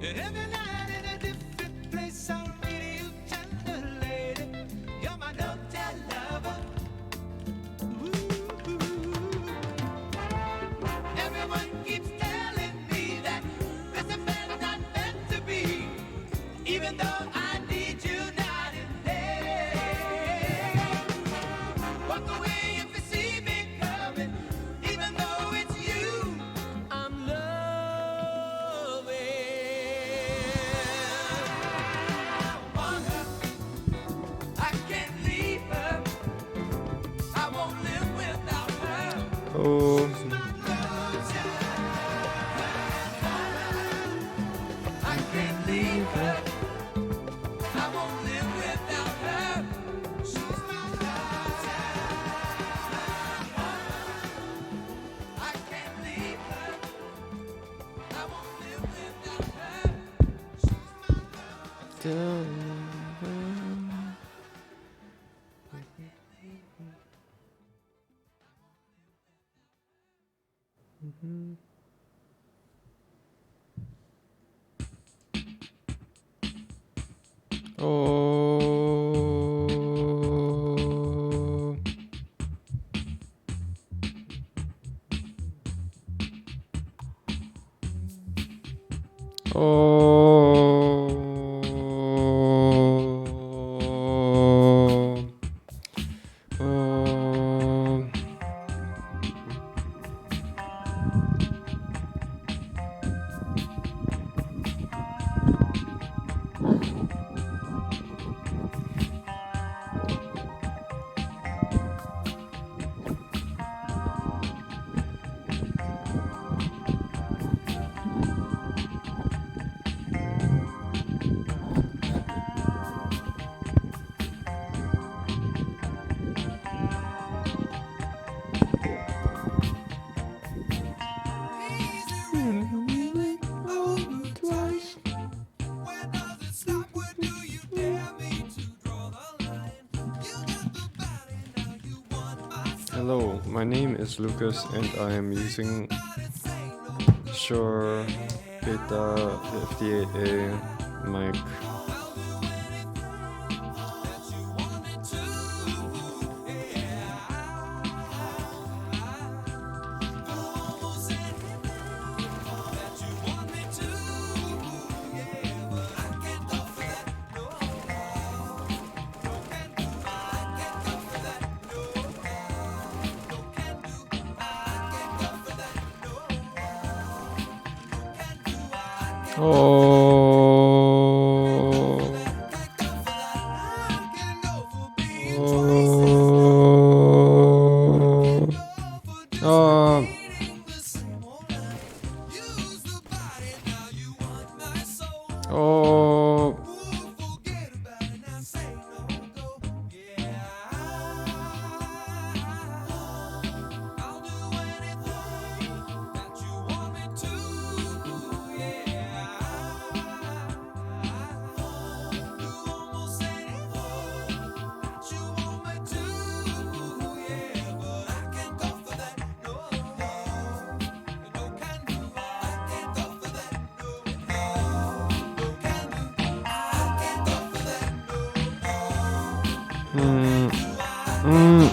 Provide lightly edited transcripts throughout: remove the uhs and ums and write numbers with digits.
Every night in a different place, I'll meet you, tender lady. You're my no-tell lover. Ooh. Everyone keeps telling me that this affair's not meant to be, even though I need you night and day. Walk away if you see me coming, even though it's you I'm loving. I want her, I can't leave her, I won't live without her. Oh. I can't leave her, I won't live without her. She's my love. I can't leave her, I won't live without her. She's my love. Oh. Oh. Oh. Hello, my name is Lucas and I am using Shure Beta 58A mic. Oh. Oh. Oh. Mm. Mm.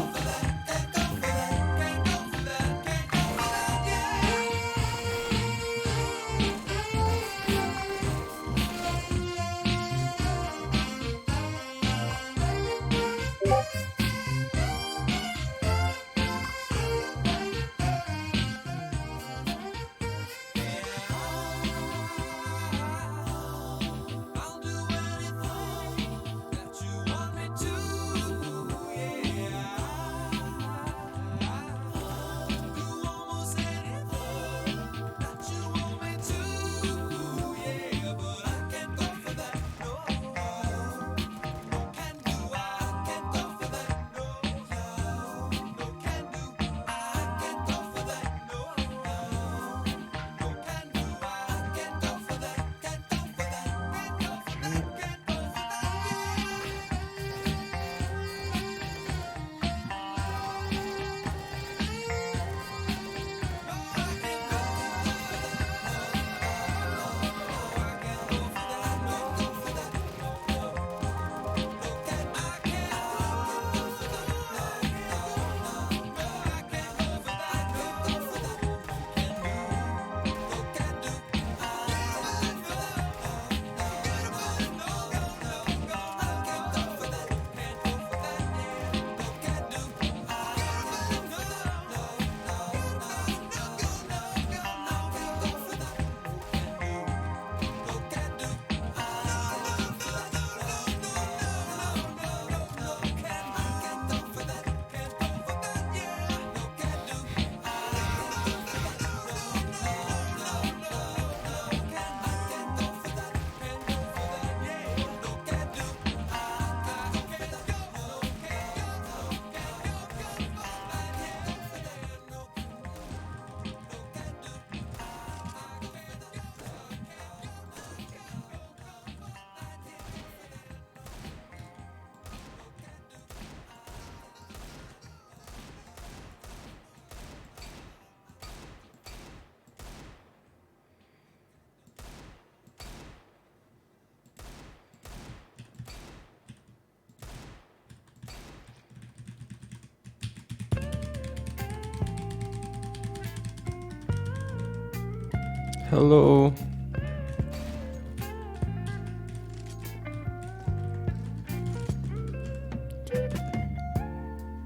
Hello.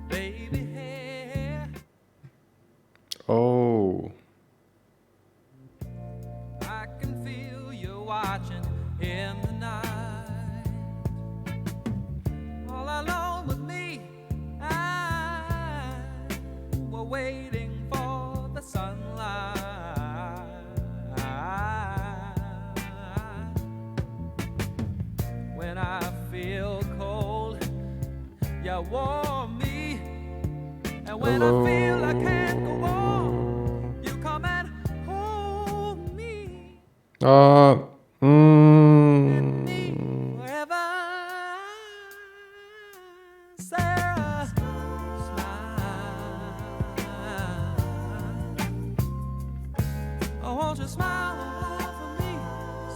baby hair. Oh. I can feel you watching in the night. All alone with me, we're waiting for the sunlight. When I feel cold, you warm me. And when I feel I can't go on, you come and hold me. Forever, Sarah, smile. Oh, won't you smile for me,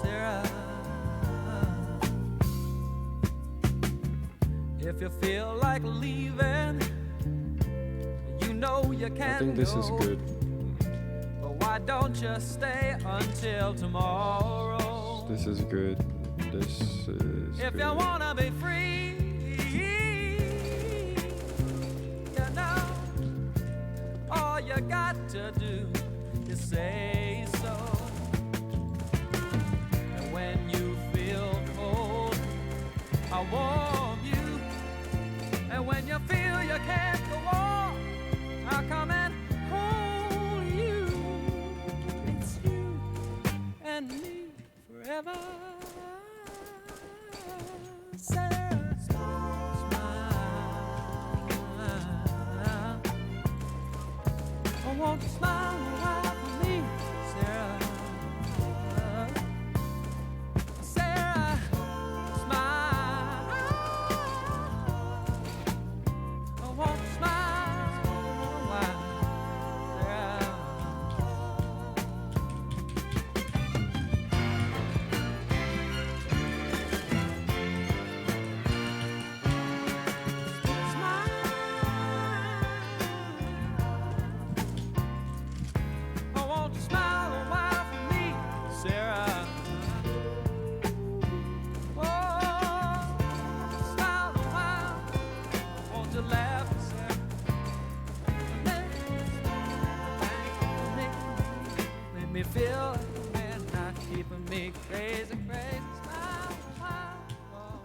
Sarah? If you feel like leaving, you know you can I think this is good. But why don't you stay until tomorrow? This is good. This is If good. you wanna be free, you know, all you got to do is say so. And when you feel cold, I warm you. And when you feel you can't go on, I'll come and hold you. It's you and me forever. Sarah, smile. Oh, won't you smile a while for me, Sarah? Sarah, smile. Oh, won't you smile a while, Sarah? Oh, won't you smile a while for me, Sarah? Oh, smile a while. Won't you laugh, Sarah? Make me feel like man, not keeping me crazy, crazy. Smile a while. Oh.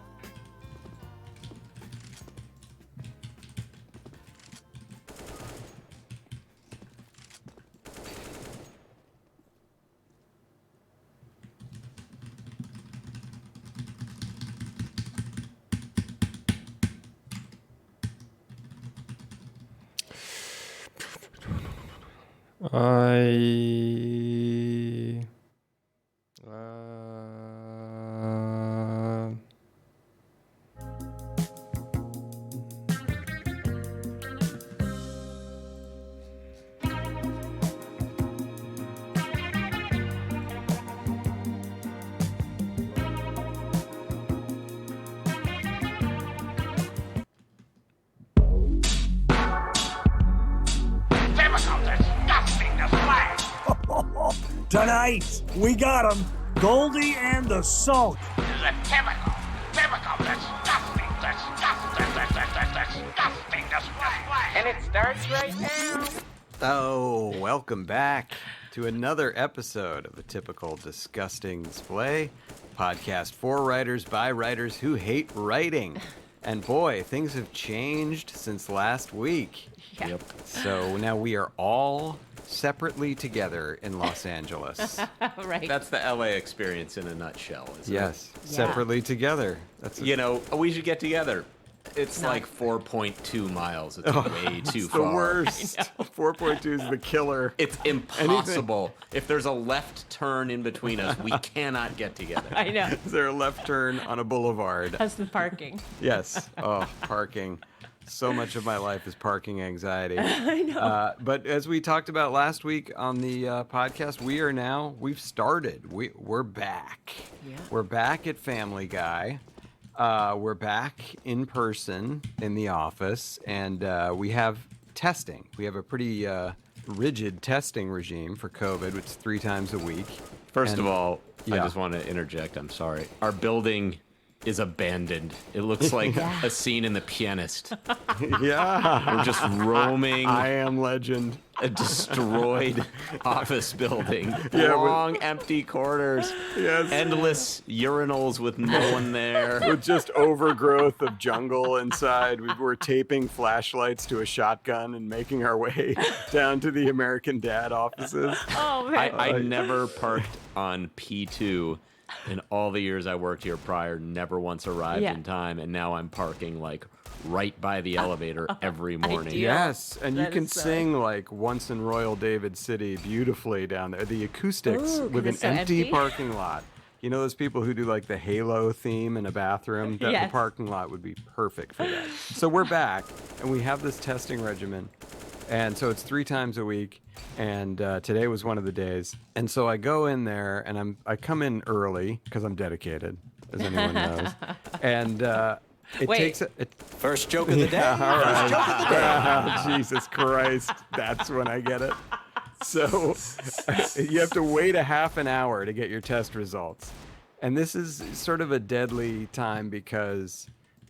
Tonight, we got 'em. Goldie and the Salt. This is a typical, disgusting display. And it starts right now. Oh, welcome back to another episode of a typical disgusting display podcast for writers by writers who hate writing. And boy, things have changed since last week. Yeah. Yep. So now we are all separately together in Los Angeles. Right. That's the LA experience in a nutshell, isn't Yes, Yeah. separately together. That's it? You know, we should get together. It's No. like 4.2 miles. It's way too the far. worst. 4.2 is the killer. It's impossible. If there's a left turn in between us, we cannot get together. I know. Is there a left turn on a boulevard? That's the parking. Yes. Oh, parking. So much of my life is parking anxiety. I know. But as we talked about last week on the podcast, we've started. We're back. Yeah. We're back at Family Guy. We're back in person in the office, and we have testing. We have a pretty rigid testing regime for COVID, which is 3 times a week. First of all, I yeah. just want to interject. I'm sorry. Our building is abandoned. It looks like a scene in The Pianist. Yeah. We're just roaming I Am Legend. a destroyed office building. Long, empty corridors. Yes. Endless urinals with no one there. With just overgrowth of jungle inside. We were taping flashlights to a shotgun and making our way down to the American Dad offices. Oh, man. I never parked on P2 in all the years I worked here prior, never once arrived in time, and now I'm parking like right by the elevator every morning. Ideal. Yes, and you That can is so- sing like Once in Royal David City beautifully down there. The acoustics Ooh, 'cause with an it's so empty empty. parking lot. You know those people who do like the Halo theme in a bathroom? The Yes. parking lot would be perfect for that. So we're back, and we have this testing regimen. And so it's 3 times a week, and today was one of the days. And so I go in there, and I come in early because I'm dedicated, as anyone knows. And it Wait. takes First joke of the day. all right. Jesus Christ, that's when I get it. So you have to wait a half an hour to get your test results. And this is sort of a deadly time because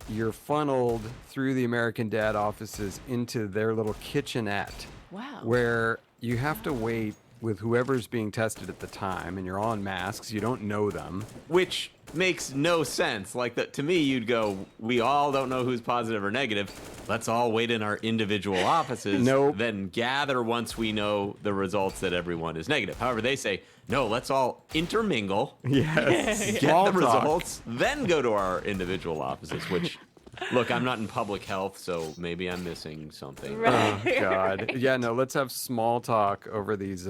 you're funneled through the American Dad offices into their little kitchenette. Wow. Where you have to wait with whoever's being tested at the time, and you're all in masks. You don't know them. Which makes no sense. Like, to me, you'd go, we all don't know who's positive or negative. Let's all wait in our individual offices. Nope. Then gather once we know the results that everyone is negative. However, they say, no, let's all intermingle, Yes. get Small the talk. results, then go to our individual offices, which... Look, I'm not in public health, so maybe I'm missing something. Oh, God. Yeah, no, let's have small talk over these,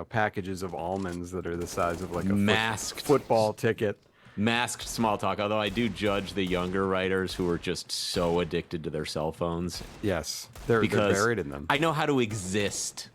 packages of almonds that are the size of like a Masked. football ticket. Masked small talk, although I do judge the younger writers who are just so addicted to their cell phones. Yes, they're Because buried in them. I know how to exist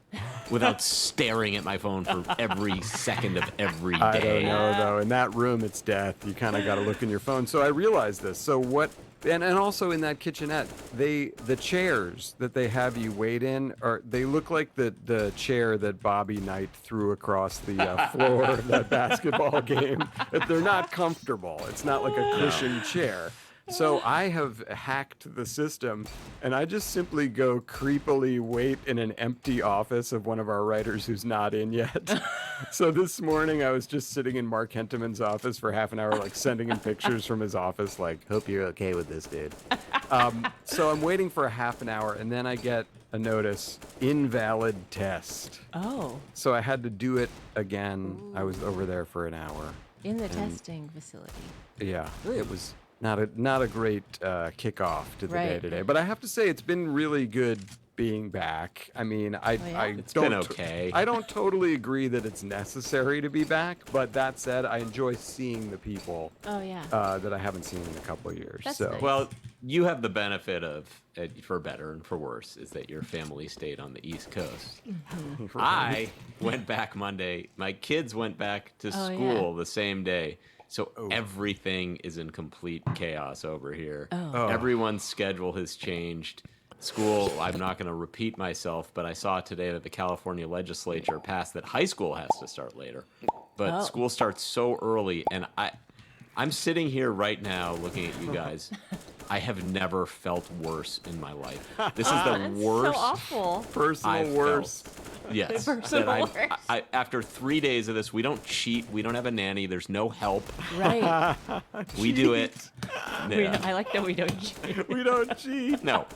without staring at my phone for every second of every day. I don't know, though. In that room, it's death. You kind of got to look in your phone. So I realized this. So what... And also in that kitchenette, the chairs that they have you wait in they look like the chair that Bobby Knight threw across the floor of that basketball game. They're not comfortable. It's not like a cushioned chair. So I have hacked the system, and I just simply go creepily wait in an empty office of one of our writers who's not in yet. So this morning I was just sitting in Mark Henteman's office for half an hour, like sending him pictures from his office, like, hope you're okay with this, dude. So I'm waiting for a half an hour, and then I get a notice, invalid test. Oh, So I had to do it again. I was over there for an hour. in the testing facility. Yeah, it was not a great kickoff to the Right. day today. But I have to say, it's been really good being back. I mean, I yeah? It's don't been okay. I don't totally agree that it's necessary to be back. But that said, I enjoy seeing the people Oh, yeah. that I haven't seen in a couple of years. That's so nice. Well, you have the benefit of, for better and for worse, is that your family stayed on the East Coast. I went back Monday. My kids went back to Oh, school the same day. So everything is in complete chaos over here. Oh. Everyone's schedule has changed. School, I'm not going to repeat myself, but I saw today that the California legislature passed that high school has to start later. But Oh. school starts so early, and I'm sitting here right now looking at you guys. I have never felt worse in my life. This is the That's worst. so awful. personal I've worst. felt. Yes. Personal that worst. after 3 days of this, we don't cheat. We don't have a nanny. There's no help. Right. We do it. Yeah. I like that we don't cheat. We don't cheat. No.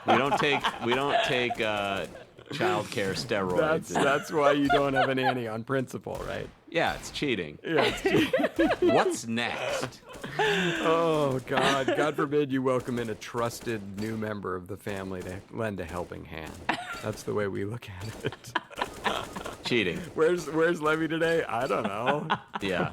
We don't take child care steroids. That's why you don't have a nanny on principle, right? Yeah, it's cheating. Yeah, it's cheating. What's next? Oh, God. God forbid you welcome in a trusted new member of the family to lend a helping hand. That's the way we look at it. Cheating. Where's Levy today? I don't know. Yeah,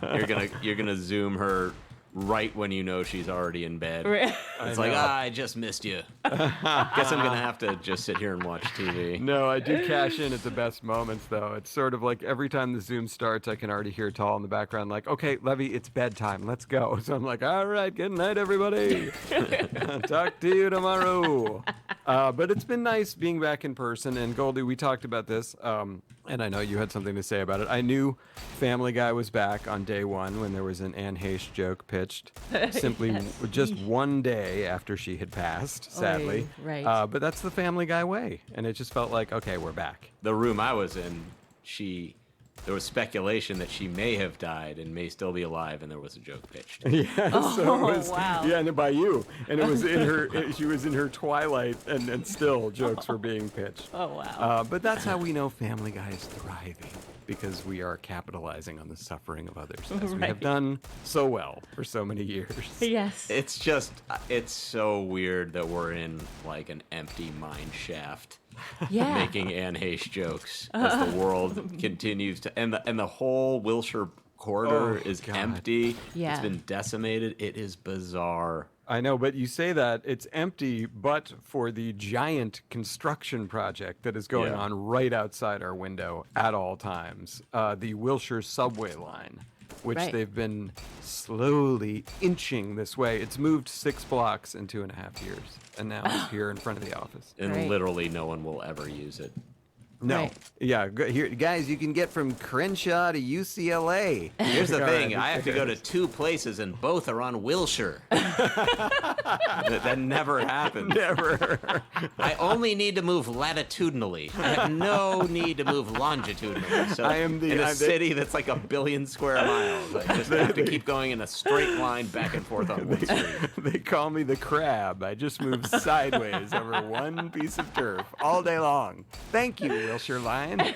you're gonna Zoom her right when you know she's already in bed. Right. It's like, I just missed you. Guess I'm gonna have to just sit here and watch TV. No, I do cash in at the best moments, though. It's sort of like every time the Zoom starts, I can already hear Tall in the background, like, okay, Levy, it's bedtime. Let's go. So I'm like, all right, good night, everybody. Talk to you tomorrow. But it's been nice being back in person. And Goldie, we talked about this, and I know you had something to say about it. I knew Family Guy was back on day one when there was an Anne Heche joke pitched, simply just one day after she had passed, sadly. Right. But that's the Family Guy way. And it just felt like, okay, we're back. The room I was in, there was speculation that she may have died and may still be alive, and there was a joke pitched. Yeah, so it was, wow. yeah, and by you. And it was in her, she was in her twilight, and still jokes were being pitched. Oh, wow. But that's how we know Family Guy is thriving, because we are capitalizing on the suffering of others, as we have done so well for so many years. Yes. It's so weird that we're in like an empty mine shaft. Yeah. Making Anne Heche jokes as the world continues to, and the whole Wilshire corridor is God. empty. Yeah. It's been decimated. It is bizarre. I know, but you say that it's empty, but for the giant construction project that is going on right outside our window at all times, the Wilshire subway line, which Right. they've been slowly inching this way. It's moved 6 blocks in 2.5 years, and now it's here in front of the office. And Right. literally no one will ever use it. No. Right. Yeah, here, guys, you can get from Crenshaw to UCLA. Here's the God, thing. I have to go to 2 places, and both are on Wilshire. that never happened. Never. I only need to move latitudinally. I have no need to move longitudinally. So in a city that's like 1 billion square miles, I just have to keep going in a straight line back and forth on one street. They call me the crab. I just move sideways over one piece of turf all day long. Thank you, Wilshire Line.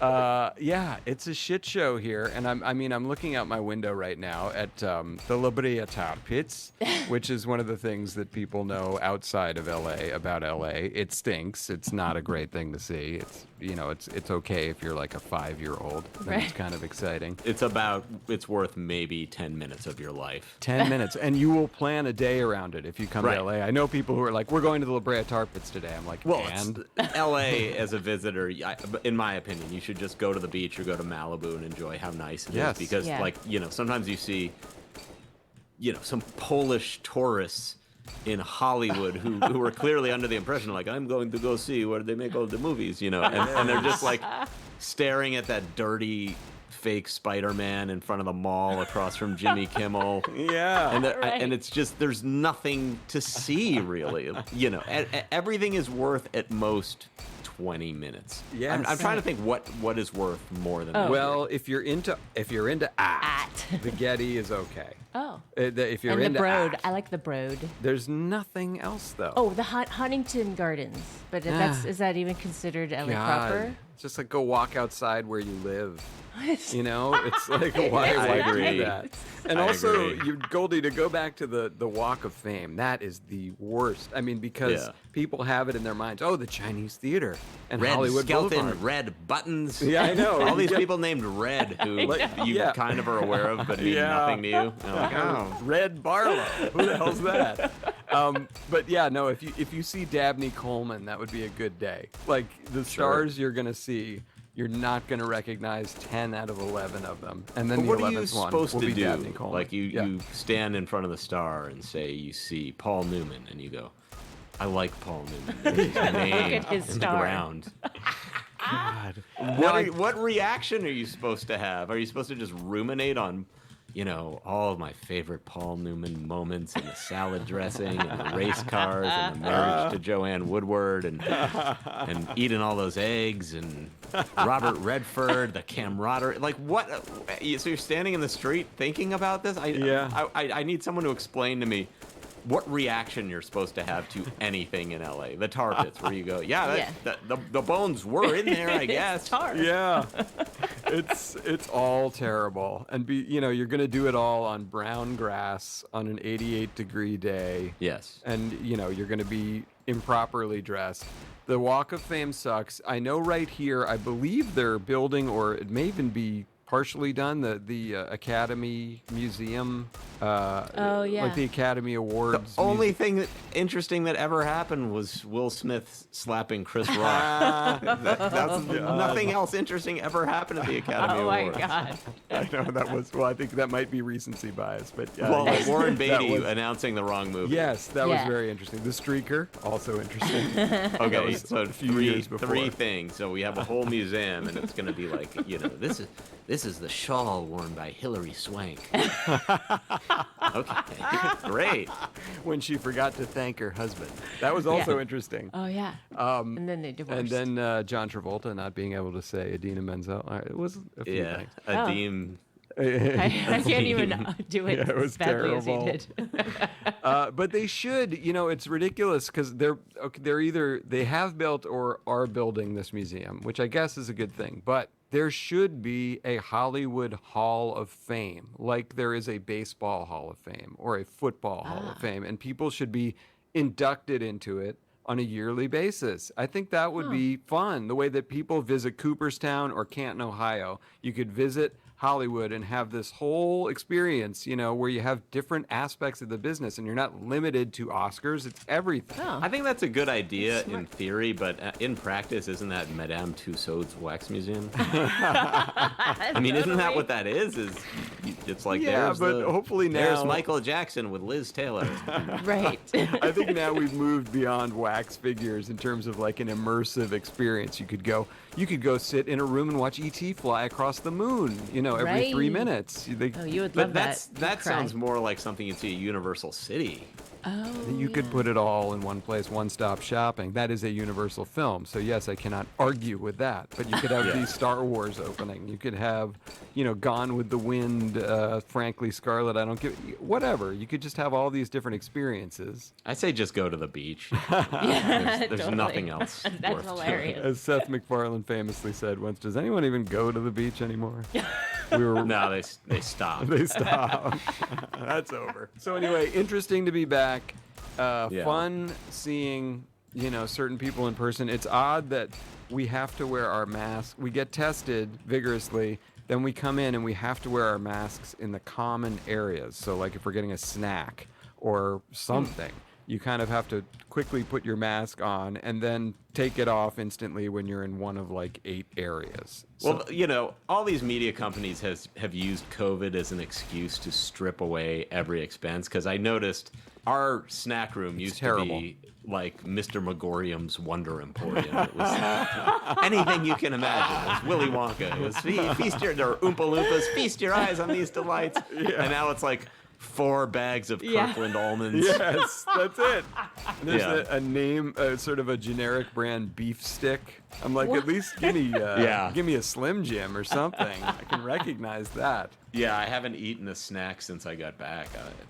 Yeah, it's a shit show here, and I'm looking out my window right now at the La Brea tar pits, which is one of the things that people know outside of LA about LA. It stinks. It's not a great thing to see. It's okay if you're like a 5-year-old. Then it's kind of exciting. It's worth maybe 10 minutes of your life. 10 minutes, and you will plan a day around it if you come to LA. I know people who are like, we're going to the La Brea tar pits today. I'm like, and? LA as a visitor, in my opinion, you should just go to the beach or go to Malibu and enjoy how nice it is. Because, sometimes you see, some Polish tourists in Hollywood who are clearly under the impression, like, I'm going to go see where they make all the movies, and they're just like staring at that dirty fake Spider-Man in front of the mall across from Jimmy Kimmel. Yeah. And it's just, there's nothing to see, really. Everything is worth at most 20 minutes. Yes. I'm trying to think what is worth more than that. Well, if you're into the Getty is okay. Oh. If you're And into the Broad. Act, I like the Broad. there's nothing else though. Oh, the Huntington Gardens. But is that even considered LA proper? It's just like go walk outside where you live. It's like why agree. do that? And I also, agree. Goldie, to go back to the Walk of Fame, that is the worst. I mean, because people have it in their minds. Oh, the Chinese Theater and Red Hollywood skeleton, Boulevard. red buttons. Yeah, I know. All these Yeah. people named Red who you kind of are aware of, but mean nothing to you. You're like, oh. Red Barlow. Who the hell's that? But yeah, no. If you see Dabney Coleman, that would be a good day. Like the stars you're gonna see, you're not gonna recognize 10 out of 11 of them, and then But the what are you 11th one supposed will to be do? Dabney Coleman. Like you stand in front of the star and say you see Paul Newman, and you go, I like Paul Newman. His name at his in star. the ground. God. What reaction are you supposed to have? Are you supposed to just ruminate on, all of my favorite Paul Newman moments and the salad dressing and the race cars and the marriage to Joanne Woodward and eating all those eggs and Robert Redford, the camaraderie. Like what? So you're standing in the street thinking about this? I need someone to explain to me what reaction you're supposed to have to anything in LA. The tar pits, where you go, the bones were in there, I guess. It's tar. Yeah, it's all terrible, and you're gonna do it all on brown grass on an 88-degree day. Yes. And you're gonna be improperly dressed. The Walk of Fame sucks. I know right here, I believe they're building, or it may even be partially done, the Academy Museum Oh, yeah. like the Academy The Awards. only thing interesting that ever happened was Will Smith slapping Chris Rock. Nothing else interesting ever happened at the Academy Oh my Awards. God. I know that was. Well, I think that might be recency bias, but Well, yes, Warren that Beatty was- announcing the wrong movie. Yes, that was Yeah. very interesting. The Streaker, also interesting. That Okay, was so a few years before. three things. So we have a whole museum, and it's going to be like, this is the shawl worn by Hilary Swank. Okay, great. When she forgot to thank her husband. That was also Yeah. interesting. Oh yeah. And then they divorced. And then John Travolta not being able to say Idina Menzel. It was a few Yeah, things. Adeem. I can't even do it Yeah, it was as badly as terrible. he did. But they should, it's ridiculous because they're either they have built or are building this museum, which I guess is a good thing. But there should be a Hollywood Hall of Fame, like there is a baseball Hall of Fame or a football Hall of Fame, and people should be inducted into it on a yearly basis. I think that would be fun. The way that people visit Cooperstown or Canton, Ohio, you could visit Hollywood and have this whole experience, where you have different aspects of the business and you're not limited to Oscars. It's everything. Oh. I think that's a good idea in theory, but in practice, isn't that Madame Tussauds Wax Museum? I mean, isn't that what that is? It's like Yeah, but hopefully there's now- Michael Jackson with Liz Taylor. Right. I think now we've moved beyond wax figures in terms of like an immersive experience. You could go sit in a room and watch ET fly across the moon, every 3 Right. minutes. Oh, you would But love that. that You'd cry. sounds more like something you'd see at Universal City. Oh. You could put it all in one place, one-stop shopping. That is a Universal film, so yes, I cannot argue with that. But you could have the Star Wars opening. You could have, Gone with the Wind, Frankly Scarlet. I don't give whatever. You could just have all these different experiences. I say just go to the beach. Yeah, There's totally. nothing else. That's worth doing. hilarious. As Seth MacFarlane famously said once, "Does anyone even go to the beach anymore?" We were No, they stopped. They stopped. That's over. So anyway, interesting to be back. Yeah. Fun seeing, certain people in person. It's odd that we have to wear our masks. We get tested vigorously, then we come in and we have to wear our masks in the common areas. So like if we're getting a snack or something, you kind of have to quickly put your mask on and then take it off instantly when you're in one of like 8 areas. So, Well, all these media companies have used COVID as an excuse to strip away every expense. Because I noticed our snack room used to terrible. be like Mr. Megorium's Wonder Emporium. It was anything you can imagine. It was Willy Wonka. It was feast your or Oompa Loompas, feast your eyes on these delights. And now it's like 4 bags of Yeah. Kirkland almonds. yes, that's it. There's Yeah. a name, sort of a generic brand beef stick. I'm like, at least give me, Yeah. give me a Slim Jim or something. I can recognize that. Yeah, I haven't eaten a snack since I got back.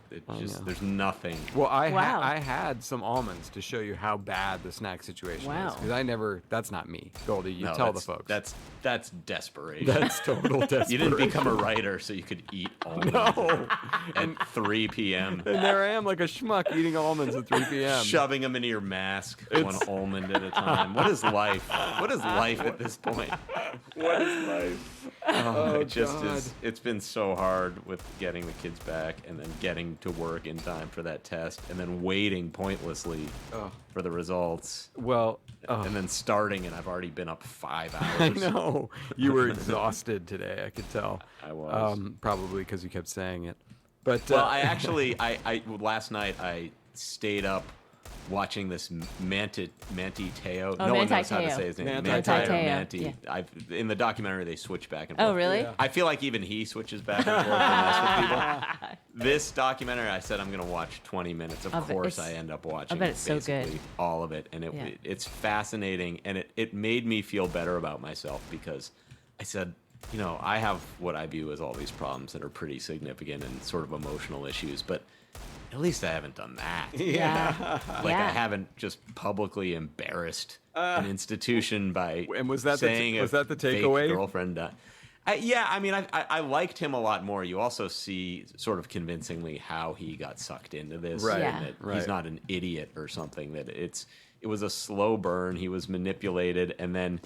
There's nothing. Well, Wow. I had some almonds to show you how bad the snack situation is. Wow. Because that's not me. Goldie, you No, tell the that's- folks. That's desperation. That's total desperation. You didn't become a writer so you could eat almonds at 3 p.m. And there I am like a schmuck eating almonds at 3 p.m. Shoving them into your mask, one almond at a time. What is life? What is life at this point? What is life? Oh, it just God. is. It's been so hard with getting the kids back and then getting to work in time for that test and then waiting pointlessly for the results. Well, And then starting, and I've already been up 5 hours. I know. You were exhausted today, I could tell. I was. Probably because you kept saying it. But Well, I actually, last night I stayed up watching this Manti Teo. Oh, No one Manti knows how to Teo. say his name. Manti Manti Teo. or Manti. Yeah. In the documentary, they switch back and Oh, forth. really? Yeah. I feel like even he switches back and forth to mess with people. This documentary, I said I'm going to watch 20 minutes. Of course, I end up watching bet it's so good. basically all of it. And Yeah. it's fascinating. And it made me feel better about myself because I said, I have what I view as all these problems that are pretty significant and sort of emotional issues. But at least I haven't done that. Yeah. Like I haven't just publicly embarrassed an institution by And was that the- saying was a that the fake takeaway? girlfriend died. Yeah, I mean, I liked him a lot more. You also see sort of convincingly how he got sucked into this, Right, Yeah. and that right. he's not an idiot or something. That it was a slow burn. He was manipulated, and then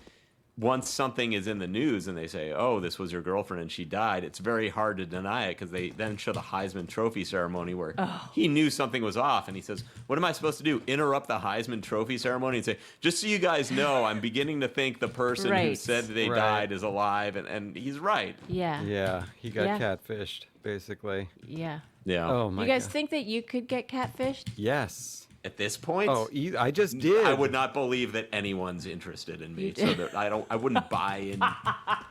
once something is in the news and they say, "Oh, this was your girlfriend and she died," it's very hard to deny it because they then show the Heisman Trophy ceremony where he knew something was off and he says, "What am I supposed to do? Interrupt the Heisman Trophy ceremony and say, just so you guys know, I'm beginning to think the person who Right. said they Right. died is alive," and he's right. Yeah. Yeah, he got Yeah. catfished, basically. Yeah. Yeah. Oh my You guys God. think that you could get catfished? Yes. At this point, Oh, I just did. I would not believe that anyone's interested in me, so that I wouldn't buy in to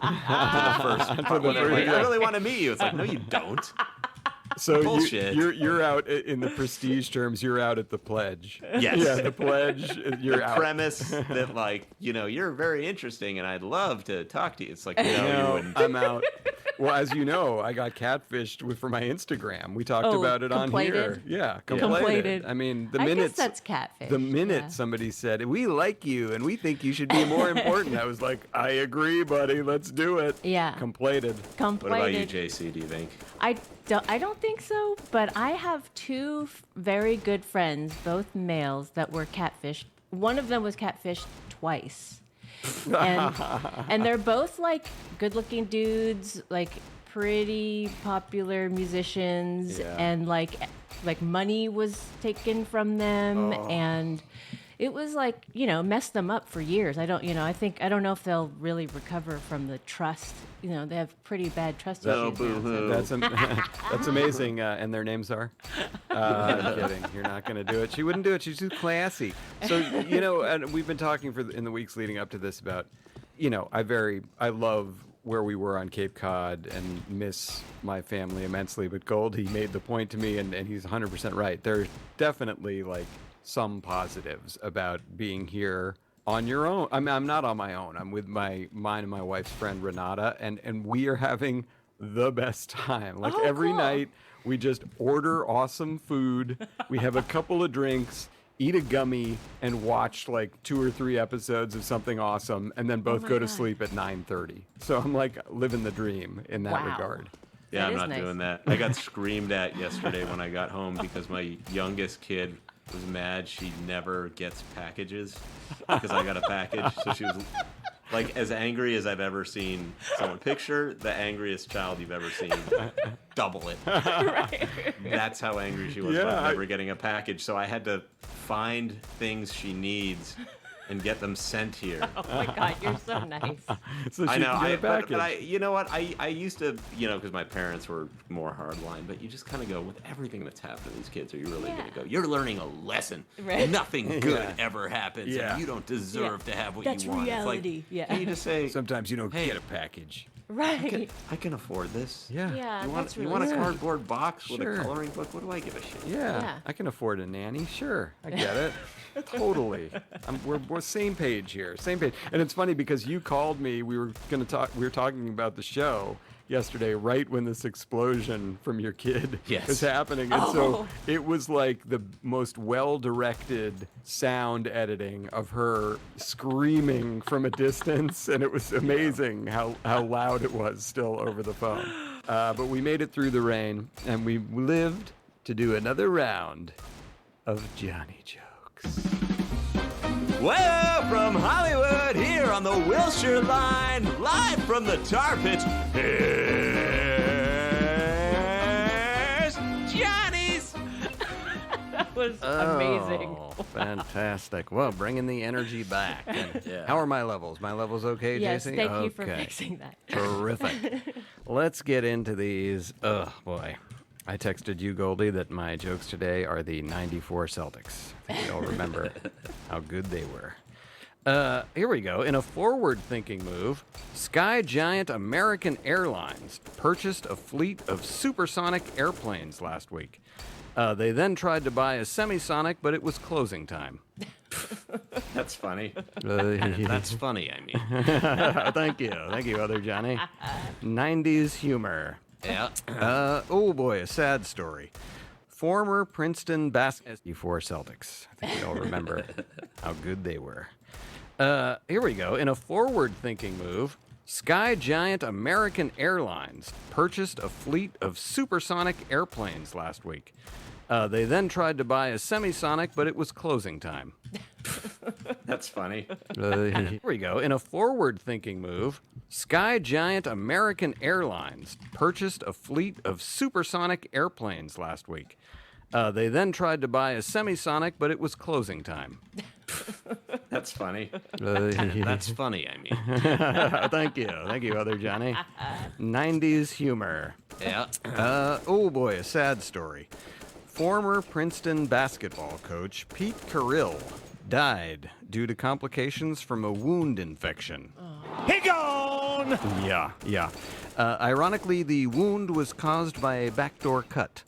the first part. Like, I really want to meet you. It's like, no, you don't. So Bullshit. you're out in the prestige terms. You're out at the pledge. Yes. Yeah, the pledge. You're The out. premise that, like, you're very interesting and I'd love to talk to you. It's like, no, you No, wouldn't. I'm out. Well, as you know, I got catfished for my Instagram. We talked about it on completed? here. Yeah, Completed. I mean, the I guess minutes. that's catfish. The minute yeah. somebody said, "We like you and we think you should be more important," I was like, "I agree, buddy. Let's do it." Yeah. Completed. What about you, Completed. JC, do you think? I don't think so, but I have two very good friends, both males, that were catfished. One of them was catfished twice. And they're both like good-looking dudes, like pretty popular musicians, Yeah. and like money was taken from them, and it was like, messed them up for years. I don't know if they'll really recover from the trust. They have pretty bad trust Oh, issues now. boo-hoo. That's amazing. And their names are? I'm kidding. You're not going to do it. She wouldn't do it. She's too classy. So, and we've been talking in the weeks leading up to this about, I love where we were on Cape Cod and miss my family immensely. But Goldie made the point to me, and he's 100% right. There's definitely like some positives about being here on your own. I'm not on my own. I'm with mine and my wife's friend Renata, and we are having the best time. Like every cool. night, we just order awesome food. We have a couple of drinks, eat a gummy, and watch like 2 or 3 episodes of something awesome, and then both my go to God. sleep at 9:30. So I'm like living the dream in that Wow. regard. Yeah, That I'm is not nice. doing that. I got screamed at yesterday when I got home because my youngest kid was mad she never gets packages because I got a package. So she was like as angry as I've ever seen someone. Picture the angriest child you've ever seen. Double it. That's how angry she was about never getting a package. So I had to find things she needs and get them sent here. Oh my God, you're so nice. So I she know, can get a but package. I, you know what? I used to, because my parents were more hardline, but you just kind of go, with everything that's happened to these kids, are you really going to go, you're learning a lesson. Right. Nothing good ever happens, Yeah. and you don't deserve to have what That's you want. reality. It's like, Yeah. can you just say, Sometimes you don't Hey. get a package. Right. I can afford this. Yeah. Yeah, You that's want, really a sweet. cardboard box with Sure. a coloring book? What do I give a shit? Yeah, I can afford a nanny. Sure, I get it. Totally. We're same page here. Same page. And it's funny because you called me. We were talking about the show yesterday, right when this explosion from your kid Yes. was happening. And so it was like the most well-directed sound editing of her screaming from a distance, and it was amazing how loud it was still over the phone. But we made it through the rain, and we lived to do another round of Johnny Jokes. Well, from Hollywood, here on the Wilshire line, live from the tar pit, here's Johnny's. That was amazing. Oh, fantastic. Well, bringing the energy back. And Yeah. How are my levels? My levels okay, Yes, JC? thank you for Okay. fixing that. Terrific. Let's get into these. Oh, boy. I texted you, Goldie, that my jokes today are the 94 Celtics. I think you all remember how good they were. Here we go. In a forward-thinking move, Sky Giant American Airlines purchased a fleet of supersonic airplanes last week. They then tried to buy a semisonic, but it was closing time. That's funny. That's That's funny, I mean. Thank you. Thank you, other Johnny. 90s humor. Yeah. Oh boy, a sad story. Former Princeton basketball Celtics. I think we all remember how good they were. Here we go. In a forward-thinking move, Sky Giant American Airlines purchased a fleet of supersonic airplanes last week. They then tried to buy a semisonic, but it was closing time. That's funny. Here we go. In a forward-thinking move, sky giant American Airlines purchased a fleet of supersonic airplanes last week. They then tried to buy a semisonic, but it was closing time. That's funny. That's funny, I mean. Thank you, other Johnny. 90s humor. Yeah. Oh boy, a sad story. Former Princeton basketball coach Pete Carrill died due to complications from a wound infection. He gone! Yeah. Ironically, the wound was caused by a backdoor cut.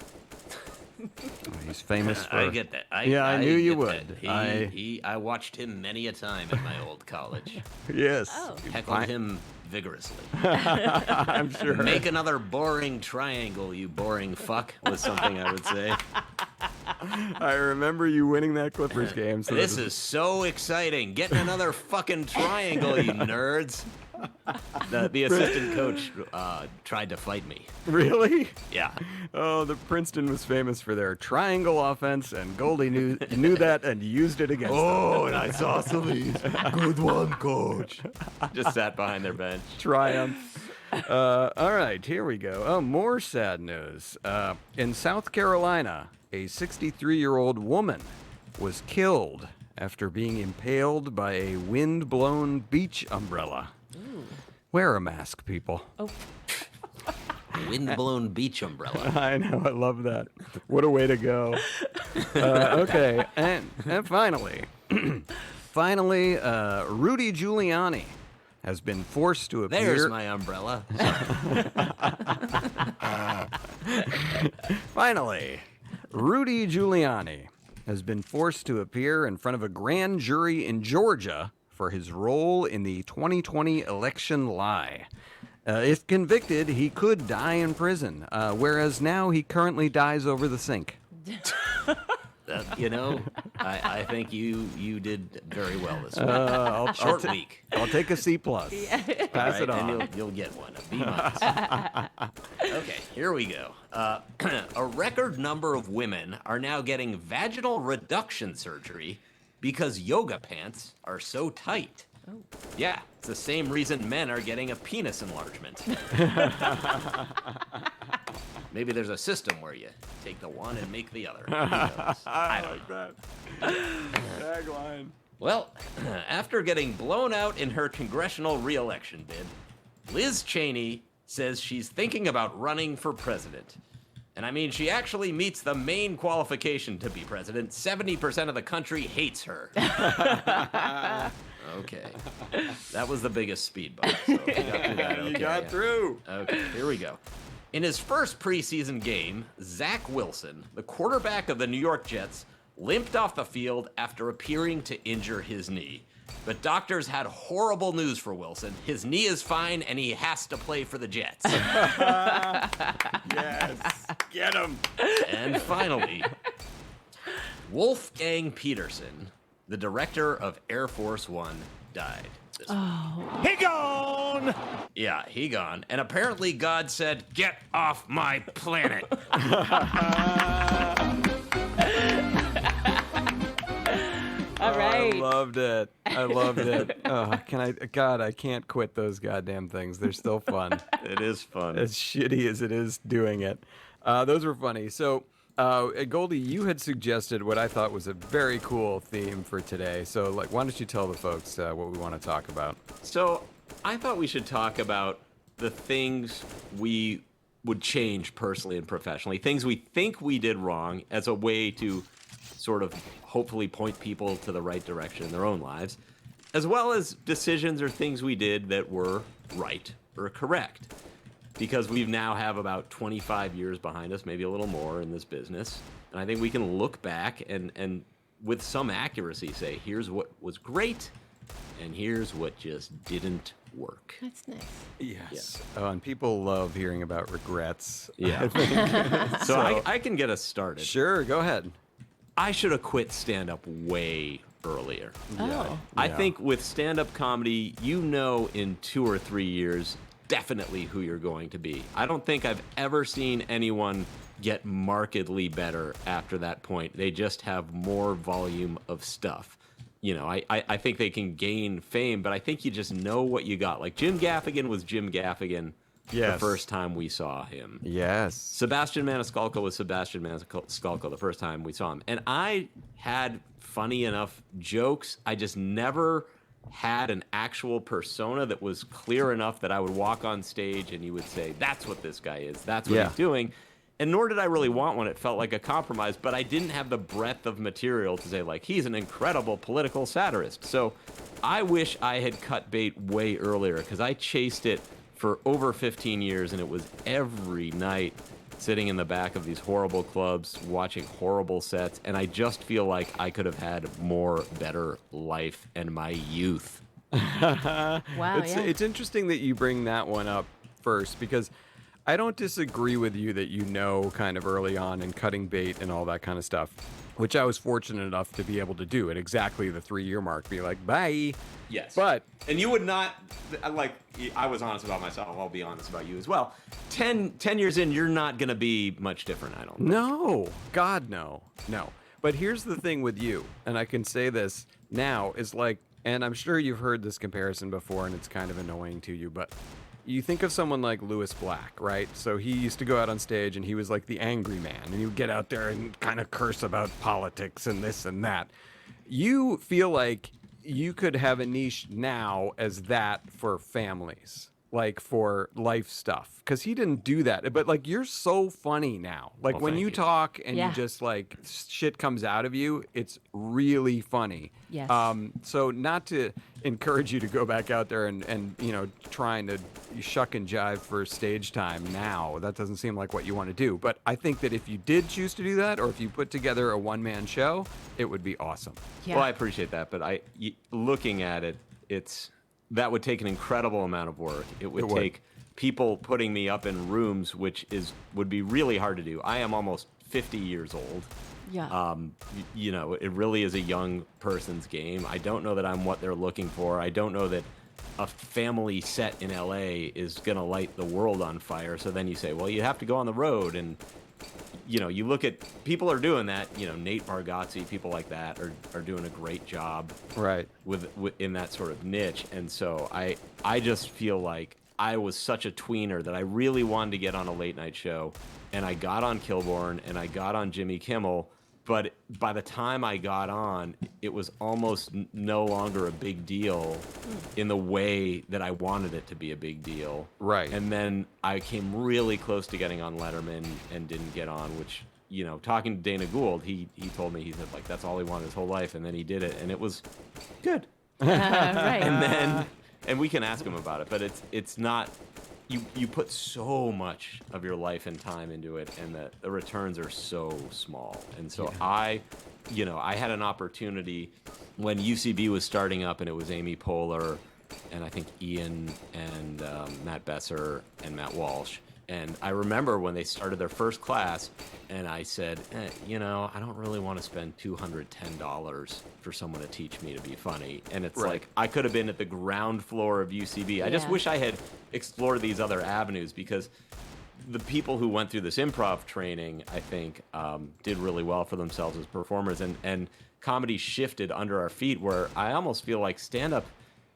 He's famous for... I get that. I knew you get would. that. I watched him many a time at my old college. Yes. Oh. Heckled him vigorously. I'm sure. Make another boring triangle, you boring fuck, was something I would say. I remember you winning that Clippers game. So This is so exciting. Getting another fucking triangle, you nerds. The assistant coach tried to fight me. Really? Yeah. Oh, the Princeton was famous for their triangle offense, and Goldie knew that and used it against them. And I saw some of these. Good one, coach. Just sat behind their bench. Triumph. All right, here we go. Oh, more sad news. In South Carolina, a 63-year-old woman was killed after being impaled by a wind-blown beach umbrella. Wear a mask, people. Oh. Windblown beach umbrella. I know, I love that. What a way to go. Okay, and finally, Rudy Giuliani has been forced to appear. There's my umbrella. Finally, Rudy Giuliani has been forced to appear in front of a grand jury in Georgia for his role in the 2020 election lie. If convicted, he could die in prison, whereas now he currently dies over the sink. I think you did very well this week. Short week. I'll take a C+. Pass it on. And you'll get one, a B-. Okay, here we go. A record number of women are now getting vaginal reduction surgery because yoga pants are so tight. Oh. Yeah, it's the same reason men are getting a penis enlargement. Maybe there's a system where you take the one and make the other. Who knows? I don't know. That. Tagline. Well, after getting blown out in her congressional re-election bid, Liz Cheney says she's thinking about running for president. And I mean, she actually meets the main qualification to be president. 70% of the country hates her. Okay. That was the biggest speed bump. So we got through that. Okay, You got through. Okay, here we go. In his first preseason game, Zach Wilson, the quarterback of the New York Jets, limped off the field after appearing to injure his knee. But doctors had horrible news for Wilson. His knee is fine, and he has to play for the Jets. Yes. Get him. And finally, Wolfgang Peterson, the director of Air Force One, died this week. He gone! Yeah, he gone. And apparently God said, "Get off my planet." All right. I loved it. Oh, I can't quit those goddamn things. They're still fun. It is fun. As shitty as it is doing it. Those were funny. So, Goldie, you had suggested what I thought was a very cool theme for today. So, why don't you tell the folks what we want to talk about? So I thought we should talk about the things we would change personally and professionally, things we think we did wrong as a way to sort of hopefully point people to the right direction in their own lives, as well as decisions or things we did that were right or correct. Because we now have about 25 years behind us, maybe a little more in this business. And I think we can look back and with some accuracy say, here's what was great and here's what just didn't work. That's nice. Yes. Oh, and people love hearing about regrets. Yeah. So I can get us started. Sure, go ahead. I should have quit stand-up way earlier. Oh. I think with stand-up comedy, in 2 or 3 years, definitely who you're going to be. I don't think I've ever seen anyone get markedly better after that point. They just have more volume of stuff. I think they can gain fame, but I think you just know what you got. Like Jim Gaffigan was Jim Gaffigan the first time we saw him. Yes. Sebastian Maniscalco was Sebastian Maniscalco the first time we saw him. And I had funny enough jokes. I just never had an actual persona that was clear enough that I would walk on stage and you would say, that's what this guy is. That's what he's doing. And nor did I really want one. It felt like a compromise, but I didn't have the breadth of material to say, like, he's an incredible political satirist. So I wish I had cut bait way earlier, because I chased it for over 15 years, and it was every night sitting in the back of these horrible clubs, watching horrible sets, and I just feel like I could have had more better life and my youth. Wow, It's interesting that you bring that one up first, because I don't disagree with you that kind of early on in cutting bait and all that kind of stuff, which I was fortunate enough to be able to do at exactly the 3-year mark. Be like, bye. Yes. But and you would not, like, I was honest about myself. I'll be honest about you as well. 10 years in, you're not going to be much different, I don't think. No. God, no. No. But here's the thing with you, and I can say this now, is like, and I'm sure you've heard this comparison before, and it's kind of annoying to you, but you think of someone like Lewis Black, right? So he used to go out on stage and he was like the angry man, and he would get out there and kind of curse about politics and this and that. You feel like you could have a niche now as that for families, like for life stuff, because he didn't do that. But like, you're so funny now. Like, when you talk and you just like shit comes out of you, it's really funny. Yes. So not to encourage you to go back out there and trying to shuck and jive for stage time now. That doesn't seem like what you want to do. But I think that if you did choose to do that, or if you put together a one-man show, it would be awesome. Yeah. Well, I appreciate that, but looking at it, that would take an incredible amount of work. It would take people putting me up in rooms, which would be really hard to do. I am almost 50 years old. Yeah. It really is a young person's game. I don't know that I'm what they're looking for. I don't know that a family set in LA is going to light the world on fire. So then you say, well, you have to go on the road. And, you look at people are doing that. Nate Bargatze, people like that are doing a great job. Right. In that sort of niche. And so I just feel like I was such a tweener that I really wanted to get on a late night show. And I got on Kilborn and I got on Jimmy Kimmel. But by the time I got on, it was almost no longer a big deal in the way that I wanted it to be a big deal. Right. And then I came really close to getting on Letterman and didn't get on, which, talking to Dana Gould, he told me, he said, like, that's all he wanted his whole life. And then he did it, and it was good. Right. And we can ask him about it, but it's not... You put so much of your life and time into it, and the returns are so small. And so I had an opportunity when UCB was starting up, and it was Amy Poehler, and I think Ian and Matt Besser and Matt Walsh. And I remember when they started their first class, and I said, I don't really want to spend $210 for someone to teach me to be funny. And it's like, I could have been at the ground floor of UCB. I just wish I had explored these other avenues, because the people who went through this improv training, I think, did really well for themselves as performers. And comedy shifted under our feet, where I almost feel like stand-up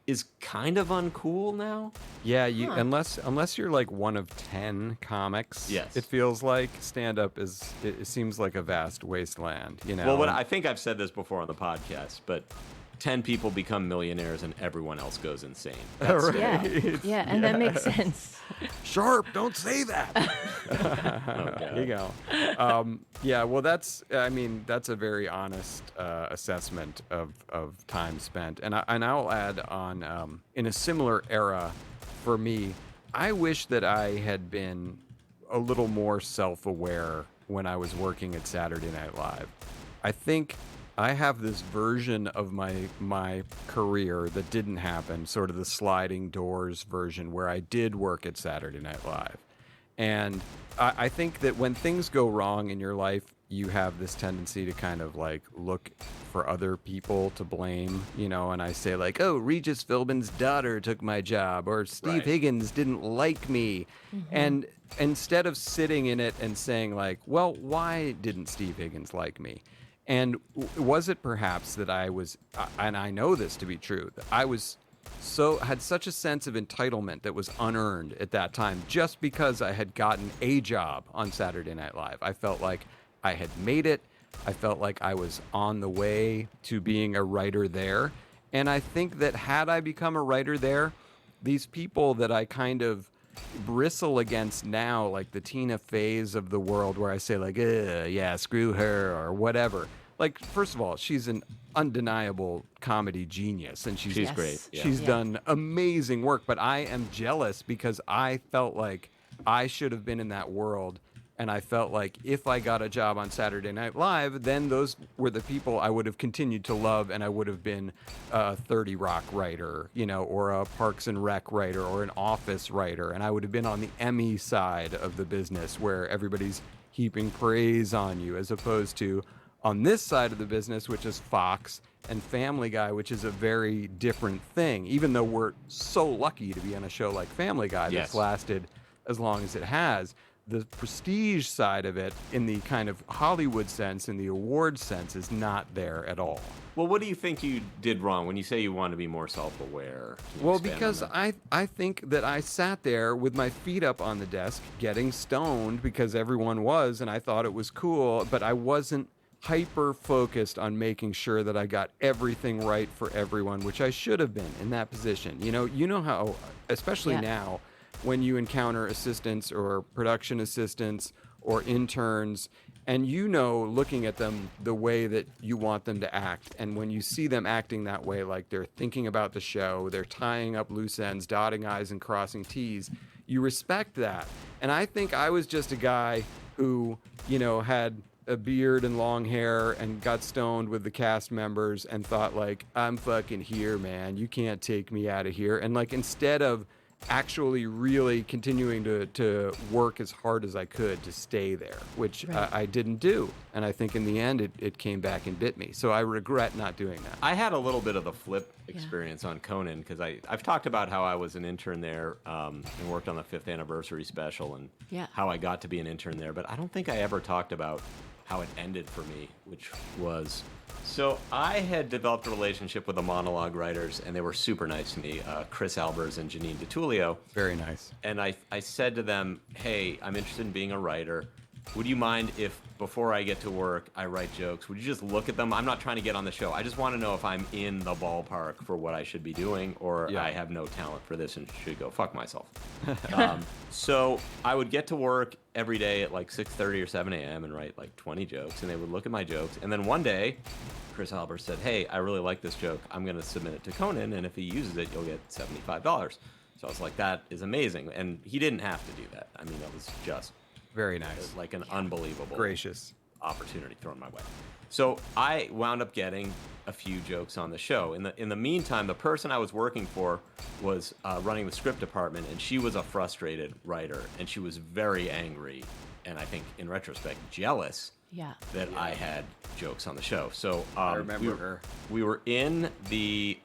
is kind of uncool now. Yeah, unless you're like one of 10 comics, yes, it feels like stand-up it seems like a vast wasteland, Well, I think I've said this before on the podcast, but 10 people become millionaires and everyone else goes insane. Right. Yeah, and that makes sense. Sharp, don't say that. There you go. Well, that's a very honest assessment of time spent. And I'll add on, in a similar era for me, I wish that I had been a little more self-aware when I was working at Saturday Night Live. I think I have this version of my career that didn't happen, sort of the sliding doors version, where I did work at Saturday Night Live. And I think that when things go wrong in your life, you have this tendency to kind of like look for other people to blame, and I say like, oh, Regis Philbin's daughter took my job, or Steve Higgins didn't like me. Mm-hmm. And instead of sitting in it and saying like, well, why didn't Steve Higgins like me? And was it perhaps that I was, and I know this to be true, that I was had such a sense of entitlement that was unearned at that time just because I had gotten a job on Saturday Night Live. I felt like I had made it. I felt like I was on the way to being a writer there. And I think that had I become a writer there, these people that I kind of bristle against now, like the Tina Feys of the world, where I say like, yeah, screw her or whatever. Like, first of all, she's an undeniable comedy genius, and she's Yes. great. Yeah. She's done amazing work, but I am jealous because I felt like I should have been in that world. And I felt like if I got a job on Saturday Night Live, then those were the people I would have continued to love, and I would have been a 30 Rock writer, you know, or a Parks and Rec writer, or an Office writer, and I would have been on the Emmy side of the business where everybody's heaping praise on you, as opposed to on this side of the business, which is Fox and Family Guy, which is a very different thing, even though we're so lucky to be on a show like Family Guy that's lasted as long as it has. The prestige side of it, in the kind of Hollywood sense, in the award sense, is not there at all. Well, what do you think you did wrong when you say you want to be more self-aware? Can you Well, expand on because that? I think that I sat there with my feet up on the desk getting stoned because everyone was, and I thought it was cool, but I wasn't hyper focused on making sure that I got everything right for everyone, which I should have been in that position. You know how, especially now, when you encounter assistants or production assistants or interns, and looking at them the way that you want them to act, and when you see them acting that way, like they're thinking about the show, they're tying up loose ends, dotting I's and crossing T's, you respect that. And I think I was just a guy who, had a beard and long hair and got stoned with the cast members and thought like, I'm fucking here, man. You can't take me out of here. And like, instead of actually really continuing to work as hard as I could to stay there, which I didn't do. And I think in the end, it came back and bit me. So I regret not doing that. I had a little bit of the flip experience on Conan, because I've talked about how I was an intern there and worked on the 5th anniversary special and how I got to be an intern there. But I don't think I ever talked about how it ended for me, which was... So I had developed a relationship with the monologue writers, and they were super nice to me, Chris Albers and Janine DiTullio. Very nice. And I said to them, hey, I'm interested in being a writer. Would you mind if, before I get to work, I write jokes? Would you just look at them? I'm not trying to get on the show. I just want to know if I'm in the ballpark for what I should be doing, or I have no talent for this and should go fuck myself. So I would get to work every day at like 6:30 or 7 a.m. and write like 20 jokes, and they would look at my jokes. And then one day, Chris Albers said, hey, I really like this joke. I'm going to submit it to Conan, and if he uses it, you'll get $75. So I was like, that is amazing. And he didn't have to do that. I mean, it was just... Very nice. Like an unbelievable gracious opportunity thrown my way. So I wound up getting a few jokes on the show. In the meantime, the person I was working for was running the script department, and she was a frustrated writer, and she was very angry, and I think in retrospect jealous that I had jokes on the show. So I remember her. We were in the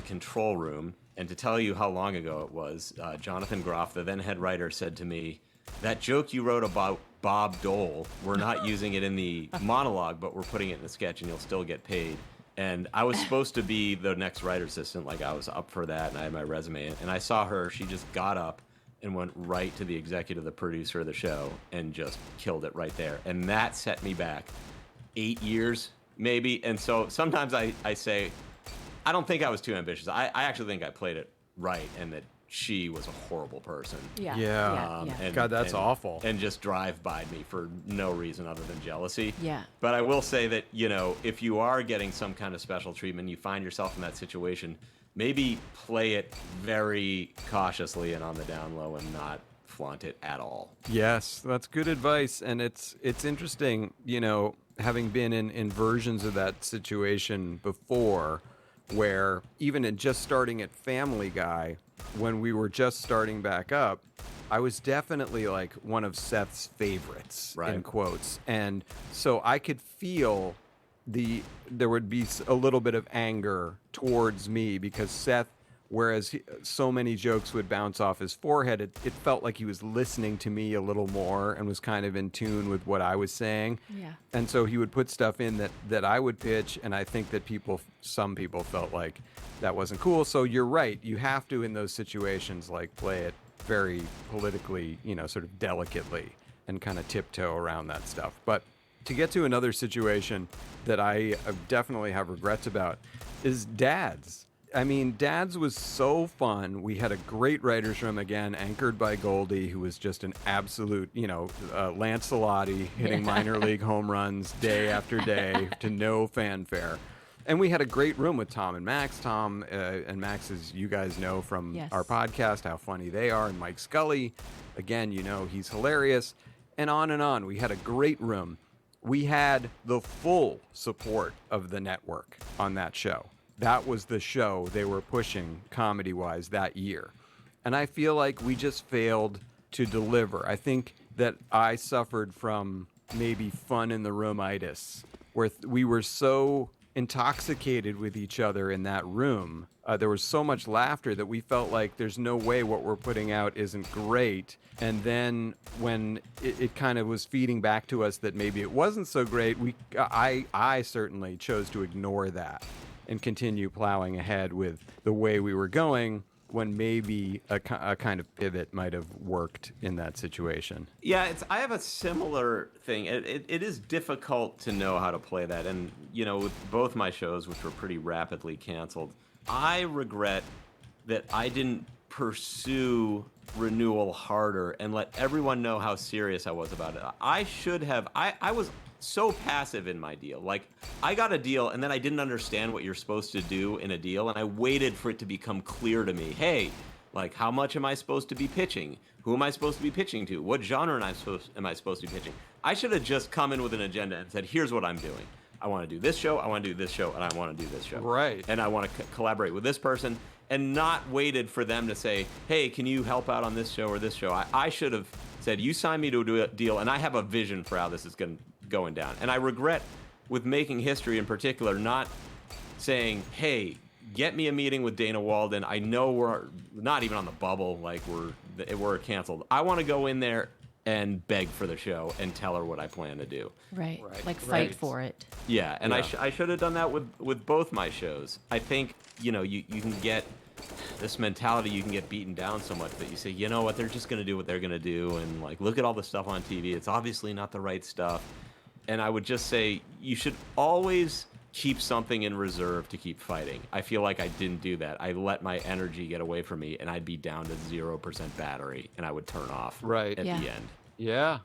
control room, and to tell you how long ago it was, Jonathan Groff, the then head writer, said to me, that joke you wrote about Bob Dole, we're not using it in the monologue, but we're putting it in the sketch, and you'll still get paid. And I was supposed to be the next writer assistant, like I was up for that, and I had my resume. And I saw her, she just got up and went right to the executive, the producer of the show, and just killed it right there. And that set me back 8 years, maybe. And so sometimes I say, I don't think I was too ambitious. I actually think I played it right, and that she was a horrible person. And, God, that's awful. And just drive-by'd me for no reason other than jealousy. Yeah. But I will say that, if you are getting some kind of special treatment, you find yourself in that situation, maybe play it very cautiously and on the down low and not flaunt it at all. Yes, that's good advice. And it's interesting, having been in versions of that situation before, where even in just starting at Family Guy, when we were just starting back up, I was definitely like one of Seth's favorites, in quotes. And so I could feel there would be a little bit of anger towards me because Seth whereas so many jokes would bounce off his forehead, it felt like he was listening to me a little more and was kind of in tune with what I was saying. Yeah. And so he would put stuff in that I would pitch, and I think that some people felt like that wasn't cool. So you're right. You have to, in those situations, like play it very politically, sort of delicately and kind of tiptoe around that stuff. But to get to another situation that I definitely have regrets about is Dads. I mean, Dads was so fun. We had a great writer's room, again, anchored by Goldie, who was just an absolute, Lancelotti, hitting minor league home runs day after day to no fanfare. And we had a great room with Tom and Max. Tom and Max, as you guys know from our podcast, how funny they are. And Mike Scully, again, he's hilarious. And on. We had a great room. We had the full support of the network on that show. That was the show they were pushing comedy-wise that year. And I feel like we just failed to deliver. I think that I suffered from maybe fun in the room-itis, where we were so intoxicated with each other in that room. There was so much laughter that we felt like there's no way what we're putting out isn't great. And then when it kind of was feeding back to us that maybe it wasn't so great, I certainly chose to ignore that and continue plowing ahead with the way we were going, when maybe a kind of pivot might have worked in that situation. Yeah, I have a similar thing. It is difficult to know how to play that. And, with both my shows, which were pretty rapidly canceled, I regret that I didn't pursue renewal harder and let everyone know how serious I was about it. I should have. I was so passive in my deal. Like, I got a deal and then I didn't understand what you're supposed to do in a deal, and I waited for it to become clear to me. Hey, like, how much am I supposed to be pitching? Who am I supposed to be pitching to? What genre am I supposed to be pitching? I should have just come in with an agenda and said, here's what I'm doing. I want to do this show, I want to do this show, and I want to do this show. Right. And I want to collaborate with this person, and not waited for them to say, hey, can you help out on this show or this show? I should have said, you signed me to a deal, and I have a vision for how this is going down. And I regret, with Making History in particular, not saying, hey, get me a meeting with Dana Walden. I know we're not even on the bubble, like we're canceled. I want to go in there and beg for the show and tell her what I plan to do. Right. Like fight for it. Yeah, and I should have done that with both my shows. I think, you can get this mentality, you can get beaten down so much that you say, you know what, they're just going to do what they're going to do, and like, look at all the stuff on TV. It's obviously not the right stuff. And I would just say, you should always keep something in reserve to keep fighting. I feel like I didn't do that. I let my energy get away from me, and I'd be down to 0% battery, and I would turn off at the end. Yeah,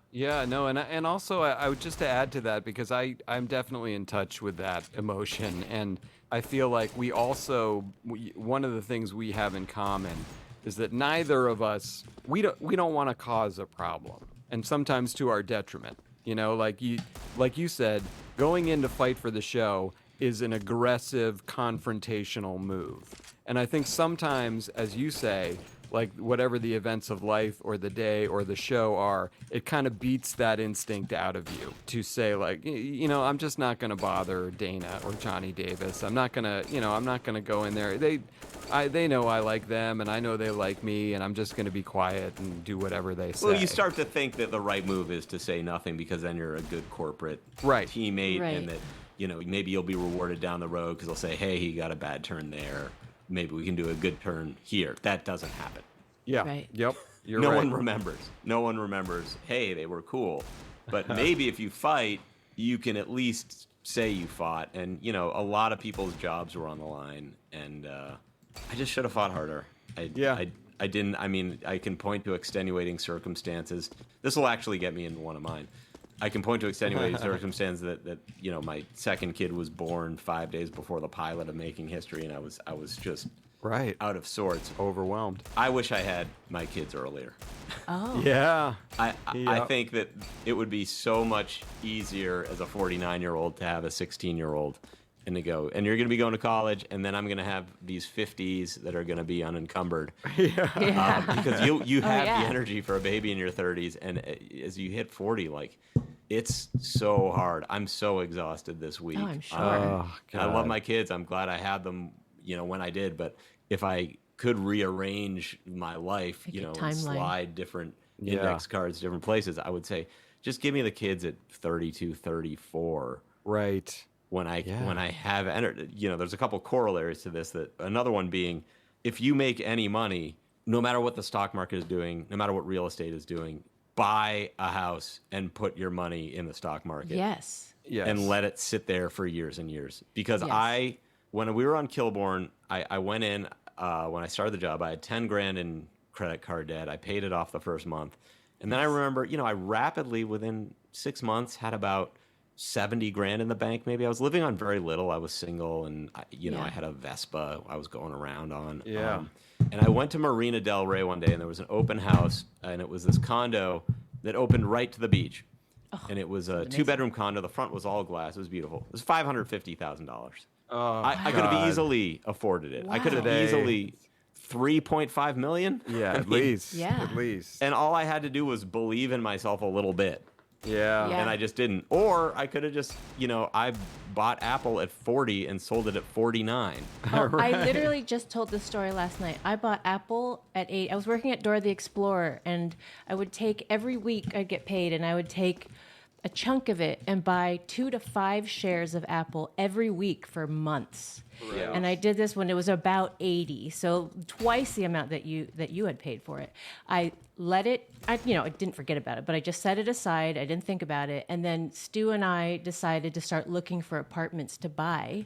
no, and also I would just to add to that, because I'm definitely in touch with that emotion, and I feel like one of the things we have in common is that neither of us, we don't want to cause a problem, and sometimes to our detriment. Like you said, going in to fight for the show is an aggressive, confrontational move. And I think sometimes, as you say, like whatever the events of life or the day or the show are, it kind of beats that instinct out of you to say, like, I'm just not going to bother Dana or Johnny Davis. I'm not going to go in there. They know I like them, and I know they like me, and I'm just going to be quiet and do whatever they say. Well, you start to think that the right move is to say nothing, because then you're a good corporate teammate, and that, maybe you'll be rewarded down the road because they'll say, hey, he got a bad turn there. Maybe we can do a good turn here. That doesn't happen. Yeah. Right. Yep. No one remembers. No one remembers, hey, they were cool. But maybe if you fight, you can at least say you fought. And, a lot of people's jobs were on the line, and I just should have fought harder. I didn't. I mean, I can point to extenuating circumstances. This will actually get me into one of mine. I can point to extenuating circumstances that my second kid was born 5 days before the pilot of Making History, and I was just out of sorts, overwhelmed. I wish I had my kids earlier. Oh. Yeah. I think that it would be so much easier as a 49-year-old to have a 16-year-old and to go, and you're going to be going to college, and then I'm going to have these 50s that are going to be unencumbered. Because you have the energy for a baby in your 30s, and as you hit 40, like, it's so hard. I'm so exhausted this week. Oh, I'm sure. Oh, I love my kids. I'm glad I had them, when I did, but if I could rearrange my life, Like you a know, and timeline. slide different Yeah. index cards different places, I would say just give me the kids at 32, 34 Right. when I Yeah. when I have entered. You know, there's a couple corollaries to this. That another one being, if you make any money, no matter what the stock market is doing, no matter what real estate is doing, buy a house and put your money in the stock market. Yes. Yes. And let it sit there for years and years. Because Yes. when we were on Kilbourne, I went in, when I started the job, I had 10 grand in credit card debt. I paid it off the first month. And then I remember, you know, I rapidly, within 6 months, had about 70 grand in the bank. Maybe I was living on very little. I was single and, you know, Yeah. I had a Vespa I was going around on. Yeah. And I went to Marina Del Rey one day and there was an open house and it was this condo that opened right to the beach. And it was a amazing. 2-bedroom condo. The front was all glass. It was beautiful. It was $550,000. Oh, I could have easily afforded it. I could have Wow. Today. easily 3.5 million. Yeah, I at mean, least. Yeah. At least. And all I had to do was believe in myself a little bit. Yeah. Yeah. And I just didn't. Or I could have just, you know, I bought Apple at 40 and sold it at 49. Oh, I literally just told this story last night. I bought Apple at 8. I was working at Dora the Explorer, and I would take every week I'd get paid, and I would take a chunk of it and buy 2 to 5 shares of Apple every week for months. Yeah. And I did this when it was about 80, so twice the amount that you had paid for it. I let it, I didn't forget about it, but I just set it aside. I didn't think about it. And then Stu and I decided to start looking for apartments to buy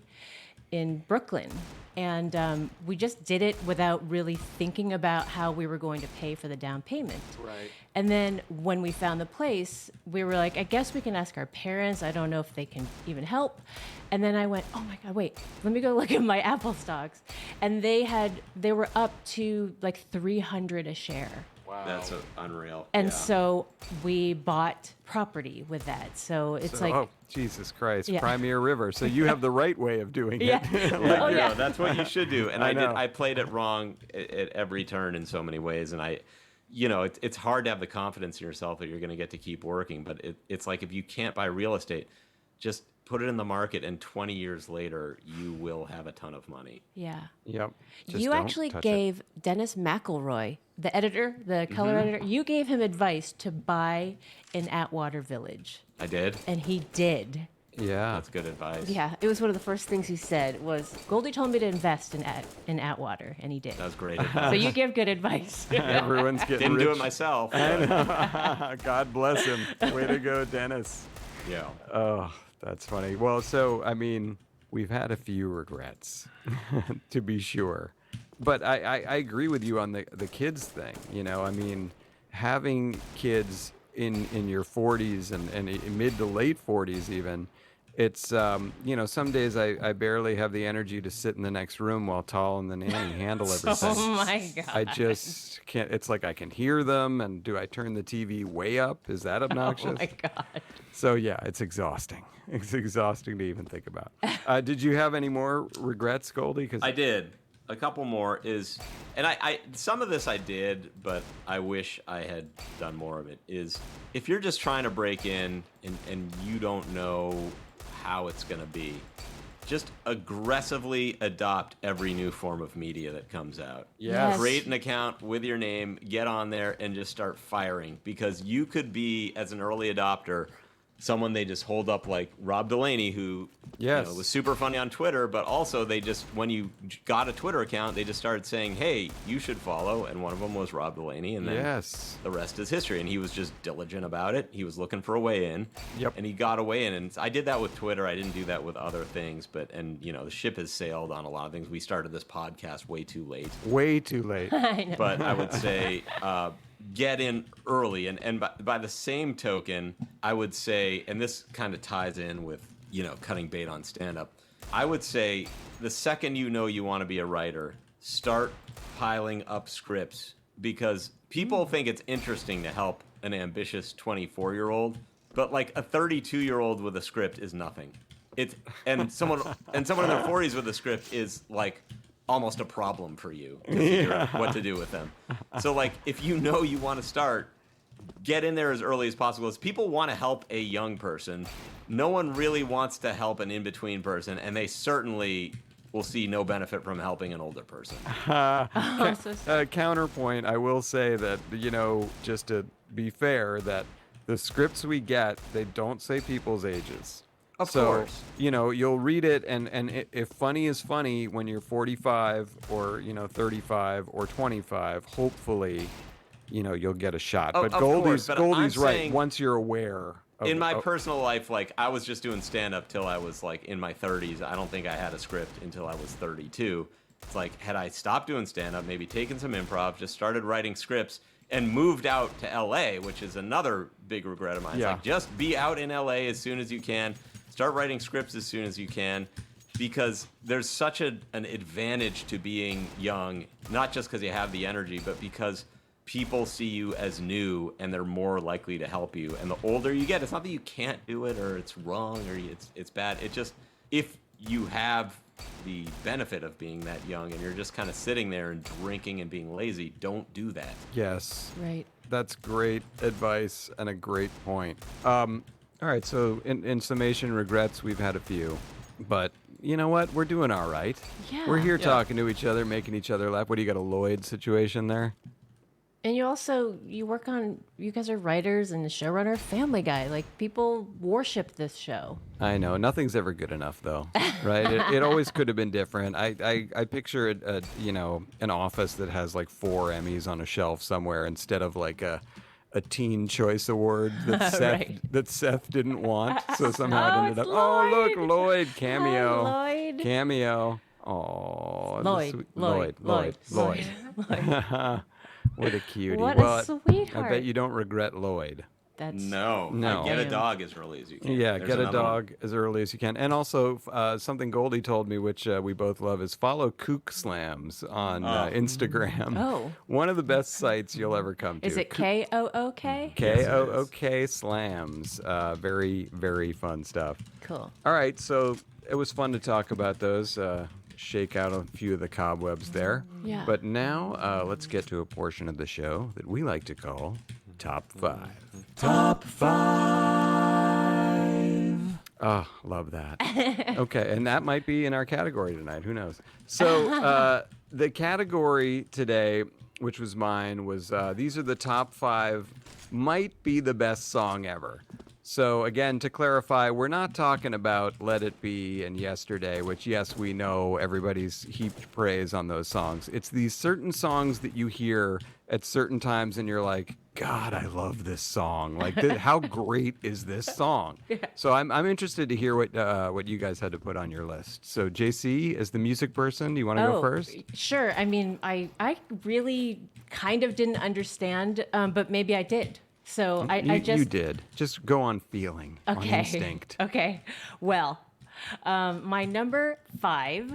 in Brooklyn. And we just did it without really thinking about how we were going to pay for the down payment. Right. And then when we found the place, we were like, I guess we can ask our parents. I don't know if they can even help. And then I went, oh my God, wait, let me go look at my Apple stocks. And they were up to like 300 a share. That's unreal. And Yeah. so we bought property with that. So it's like, oh, Jesus Christ. Yeah. Crimea River. So you have the right way of doing it. yeah. Oh, You yeah. know, that's what you should do. And I I did. know. I played it wrong at every turn in so many ways. And you know, it's hard to have the confidence in yourself that you're going to get to keep working. But it's like if you can't buy real estate, just put it in the market, and 20 years later, you will have a ton of money. Yeah. Yep. Just You don't actually touch it. gave Dennis McElroy, the editor, the color editor, you gave him advice to buy in Atwater Village. I did. And he did. Yeah. That's good advice. Yeah, it was one of the first things he said was, Goldie told me to invest in Atwater, and he did. That was great advice. So you give good advice. Everyone's getting Didn't do rich. it myself. God bless him. Way to go, Dennis. Yeah. Oh, that's funny. Well, so, I mean, we've had a few regrets, to be sure. But I agree with you on the kids thing. You know, I mean, having kids in your 40s and in mid to late 40s even, it's, you know, some days I barely have the energy to sit in the next room while Tall and the nanny handle everything. Oh my God. I just can't. It's like I can hear them. And do I turn the TV way up? Is that obnoxious? Oh my God. So yeah, it's exhausting. It's exhausting to even think about. Did you have any more regrets, Goldie? Because I did. A couple more is, and I some of this I did, but I wish I had done more of it, is if you're just trying to break in and you don't know how it's going to be, just aggressively adopt every new form of media that comes out. Yes. Create an account with your name, get on there, and just start firing. Because you could be, as an early adopter, someone they just hold up like Rob Delaney, who Yes. was super funny on Twitter, but also they just, when you got a Twitter account, they just started saying, hey, you should follow. And one of them was Rob Delaney. And then Yes. the rest is history. And he was just diligent about it. He was looking for a way in. Yep. And he got a way in. And I did that with Twitter. I didn't do that with other things. And, you know, the ship has sailed on a lot of things. We started this podcast way too late. Way too late. I know. But I would say get in early. And by the same token, I would say, and this kind of ties in with, you know, cutting bait on stand-up, I would say the second you know you want to be a writer, start piling up scripts, because people think it's interesting to help an ambitious 24-year-old, but like a 32-year-old with a script is nothing. And someone in their 40s with a script is like almost a problem for you to figure out what to do with them. So like if you know you want to start, get in there as early as possible. As people want to help a young person, no one really wants to help an in-between person, and they certainly will see no benefit from helping an older person. Counterpoint, I will say that, just to be fair, that the scripts we get, they don't say people's ages. Of course. You'll read it, and if funny is funny when you're 45 or, 35 or 25, hopefully, you'll get a shot. But Of course, Goldie's I'm right. saying- Once you're aware. In my personal life, like, I was just doing stand-up till I was, like, in my 30s. I don't think I had a script until I was 32. It's like, had I stopped doing stand-up, maybe taken some improv, just started writing scripts, and moved out to L.A., which is another big regret of mine. Yeah. It's like, just be out in L.A. as soon as you can. Start writing scripts as soon as you can. Because there's such an advantage to being young, not just because you have the energy, but because people see you as new and they're more likely to help you. And the older you get, it's not that you can't do it or it's wrong or it's bad. It just, if you have the benefit of being that young and you're just kind of sitting there and drinking and being lazy, don't do that. Yes. Right. That's great advice and a great point. All right, so in summation, regrets, we've had a few. But you know what? We're doing all right. Yeah. We're here Yeah. talking to each other, making each other laugh. What do you got, a Lloyd situation there? And you work on, you guys are writers and the showrunner, Family Guy. Like, people worship this show. I know. Nothing's ever good enough, though, right? It always could have been different. I picture an office that has like 4 Emmys on a shelf somewhere instead of like a Teen Choice Award that Seth didn't want. So somehow it ended up, Lloyd. oh, look, Lloyd, cameo. Hi, Lloyd. Cameo. Oh, Lloyd. What a cutie. What well, a sweetheart. I bet you don't regret Lloyd. That's No. No. Get a dog as early as you can. Yeah, There's get a another one. dog as early as you can. And also, something Goldie told me, which we both love, is follow Kook Slams on Instagram. Oh. One of the best sites you'll ever come to. Is it Kook? Kook Slams. Very, very fun stuff. Cool. All right, so it was fun to talk about those. Shake out a few of the cobwebs there. Yeah. But now, let's get to a portion of the show that we like to call Top 5. Top 5. Oh, love that. Okay, and that might be in our category tonight. Who knows? So, the category today, which was mine, was these are the top 5, might be the best song ever. So again, to clarify, we're not talking about Let It Be and Yesterday, which, yes, we know everybody's heaped praise on those songs. It's these certain songs that you hear at certain times and you're like, God, I love this song. Like, how great is this song? Yeah. So I'm interested to hear what you guys had to put on your list. So JC, as the music person, do you want to go first? Sure. I mean, I really kind of didn't understand, but maybe I did. So I just... You did. Just go on feeling, on instinct. Okay. Well, my number 5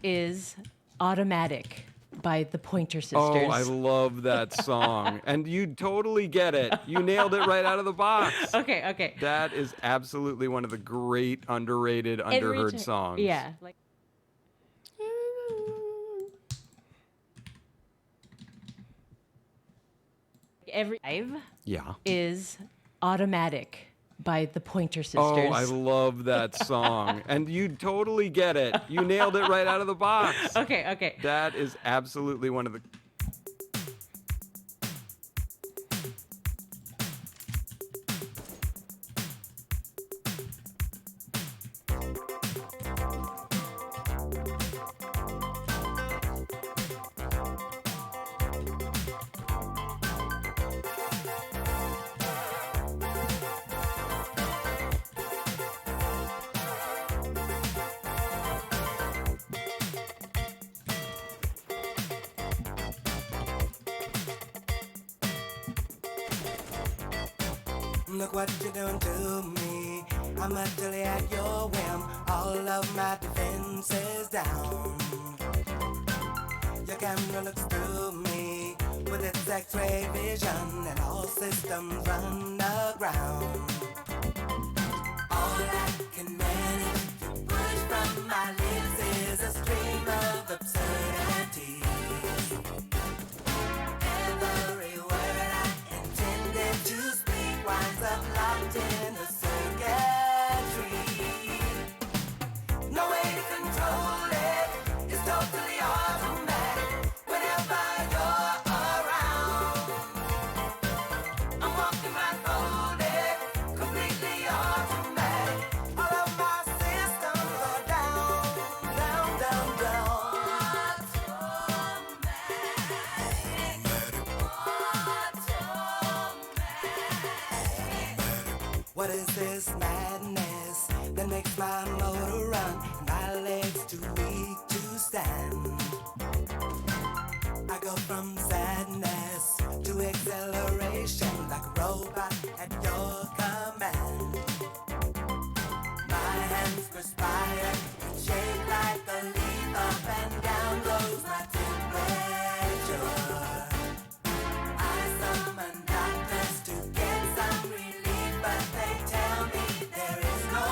is Automatic by the Pointer Sisters. Oh, I love that song. And you totally get it. You nailed it right out of the box. Okay. That is absolutely one of the great, underrated, underheard songs. Yeah. Like... Every 5 is Automatic by the Pointer Sisters. Oh, I love that song. And you totally get it. You nailed it right out of the box. Okay. That is absolutely one of the... Look what you're doing to me. I'm utterly at your whim. All of my defenses down. Your camera looks through me with its X-ray vision, and all systems run aground. All I can manage to push from my lips is a stream of absurdity. Every word I intended to speak winds up locked in a circuitry. No way to control it. What is this madness that makes my motor run? My legs too weak to stand. I go from sadness to acceleration like a robot at your command. My hands perspire, shake like a leaf, up and down goes my temperature. I summon doctors to get some relief, but they tell me there is no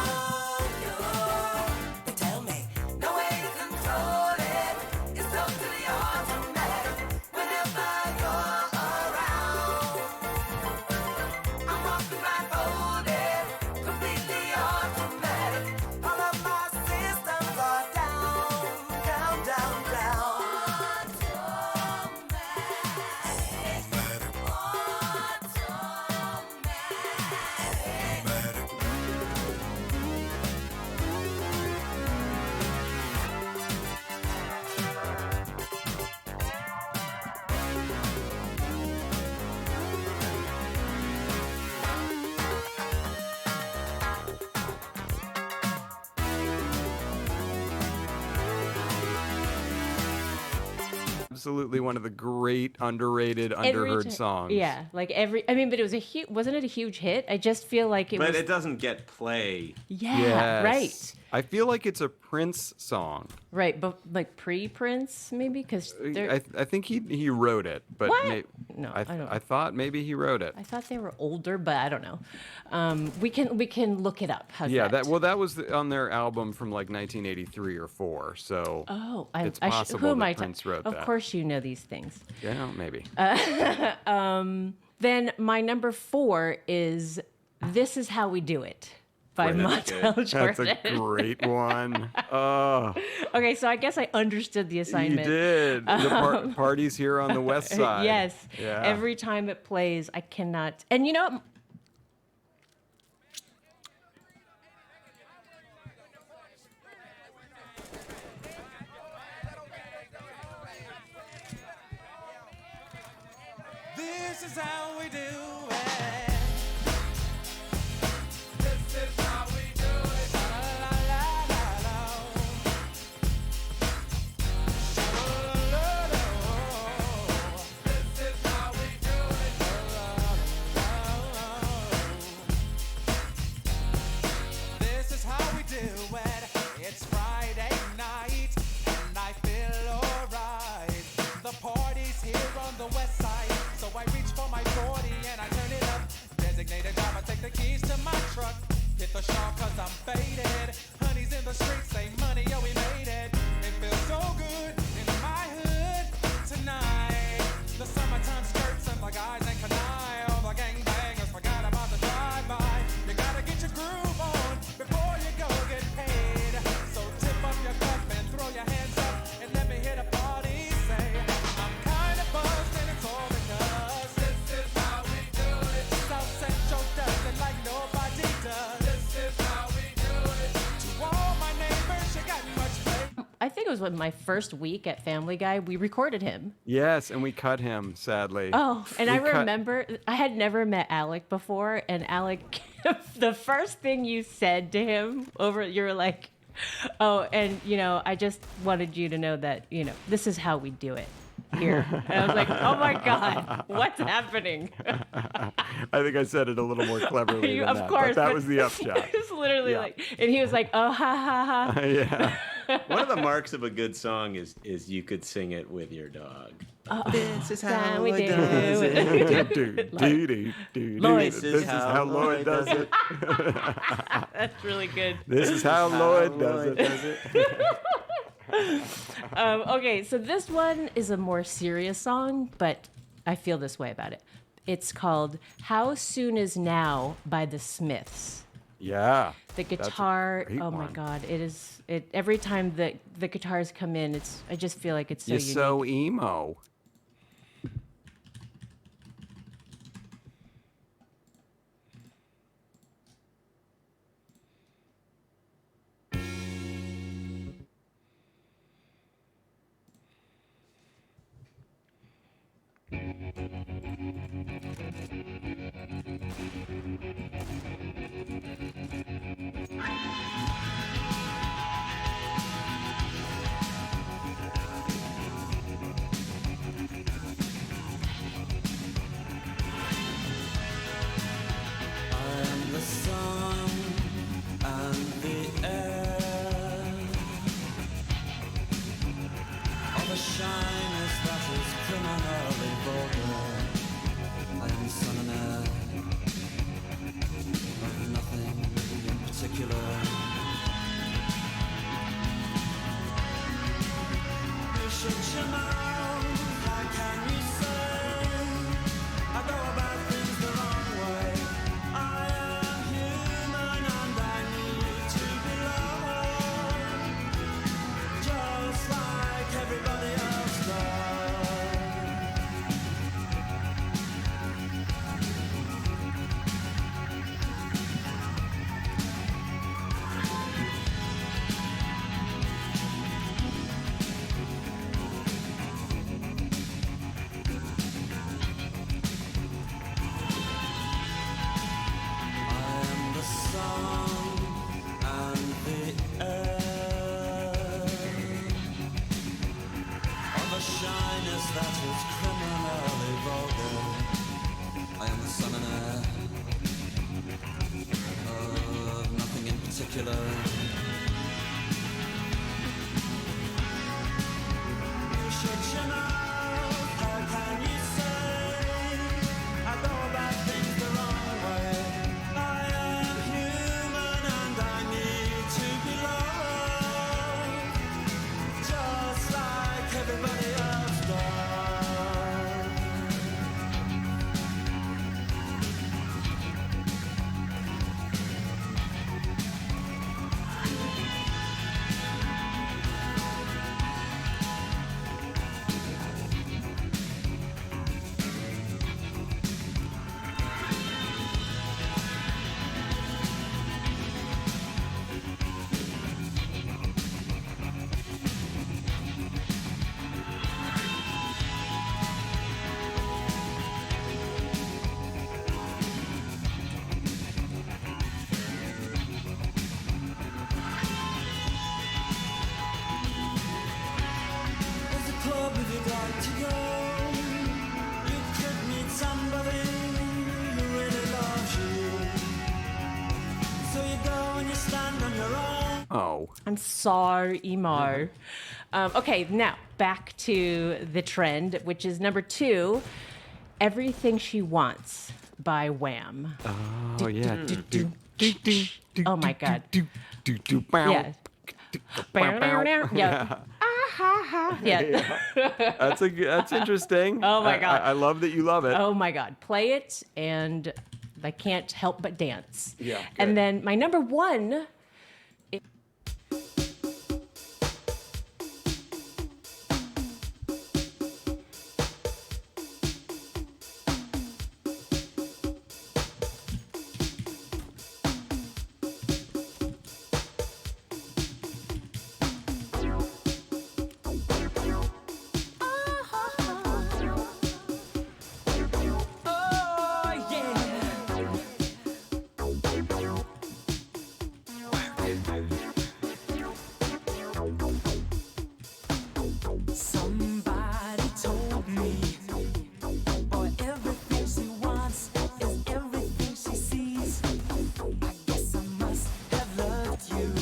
cure. They tell me no way to control it. It's totally automatic whenever you're around. I'm walking blindfolded, completely automatic. All of my systems are down, down, down, down. Absolutely one of the great underrated, Every underheard ti- songs. Yeah, like I mean, but it was wasn't it a huge hit? I just feel like it But was. it doesn't get play. Yeah, Yes. right. I feel like it's a Prince song. Right, but like pre-Prince, maybe? Because I think he wrote it, but What? No, I I don't- I thought maybe he wrote it. I thought they were older, but I don't know. We can look it up. How's Yeah, that? that was on their album from like 1983 or 4. So Oh, it's who possible am that I Prince wrote Of that. course, you know these things. Yeah, maybe. Then my number 4 is "This Is How We Do It" by Boy, that's Montel good. Jordan. That's a great one. Oh, Okay, so I guess I understood the you assignment. did. The parties here on the west side. Yes. Yeah. Every time it plays, I cannot. And you know, This is how we do it. This is how we do it. La la la la la. La la la la. This is how we do it. La la la la. This is how we do it. It's Friday night and I feel alright. The party's here on the west side. So I reach for my 40 and I turn it up. Designated driver, take the keys to my truck. Hit the shop cause I'm faded. Honey's in the streets, say money, yo, we made it. It feels so good in my hood tonight. The summertime skirts and the guys ain't canine. All the gangbangers forgot about the drive-by. You gotta get your groove on before you go get paid. So tip up your cup and throw your hands up and let me hear the party say, I'm kinda buzzed and it's all because this is how we do it. South Central does it like nobody does. This is how we do it. To all my neighbors, you got much play. I think it was my first week at Family Guy. We recorded him. Yes, and we cut him, sadly. Oh, and We I cut- remember I had never met Alec before, and Alec, the first thing you said to him you were like, "Oh, and you know, I just wanted you to know that this is how we do it here." And I was like, "Oh my God, what's happening?" I think I said it a little more cleverly than Of that, course, but that was the upshot. It's literally Yeah. like, and he was like, "Oh, ha ha ha." Yeah. One of the marks of a good song is you could sing it with your dog. This is how we do Do, it. do, do, do, do. Lloyd. This is how Lloyd does it. That's really good. This is how Lloyd does it. Okay, so this one is a more serious song, but I feel this way about it. It's called "How Soon Is Now" by the Smiths. Yeah. The That's a guitar, great oh my one. God, it every time the guitars come in, I just feel like it's so You're unique. so emo. particular. You shut your mouth, how can you say I go about things the wrong way? I am human and I need to be loved, just like everybody else does. That is criminally vulgar. I am the sun and air of nothing in particular. You shut your mouth, how can you say I go about things the wrong way? I am human and I need to be loved, just like everybody else does. Club if you'd like to go. You could meet somebody who really loves you. So you go and you stand on your own. Oh. I'm sorry, Mar. Okay, now back to the trend, which is number 2, Everything She Wants by Wham. Oh, yeah. Oh my God. Yeah. Yeah. Yeah. That's interesting. Oh my God. I love that you love it. Oh my God. Play it, and I can't help but dance. Yeah, good. And then my number 1. Somebody told me, boy, everything she wants is everything she sees. I guess I must have loved you,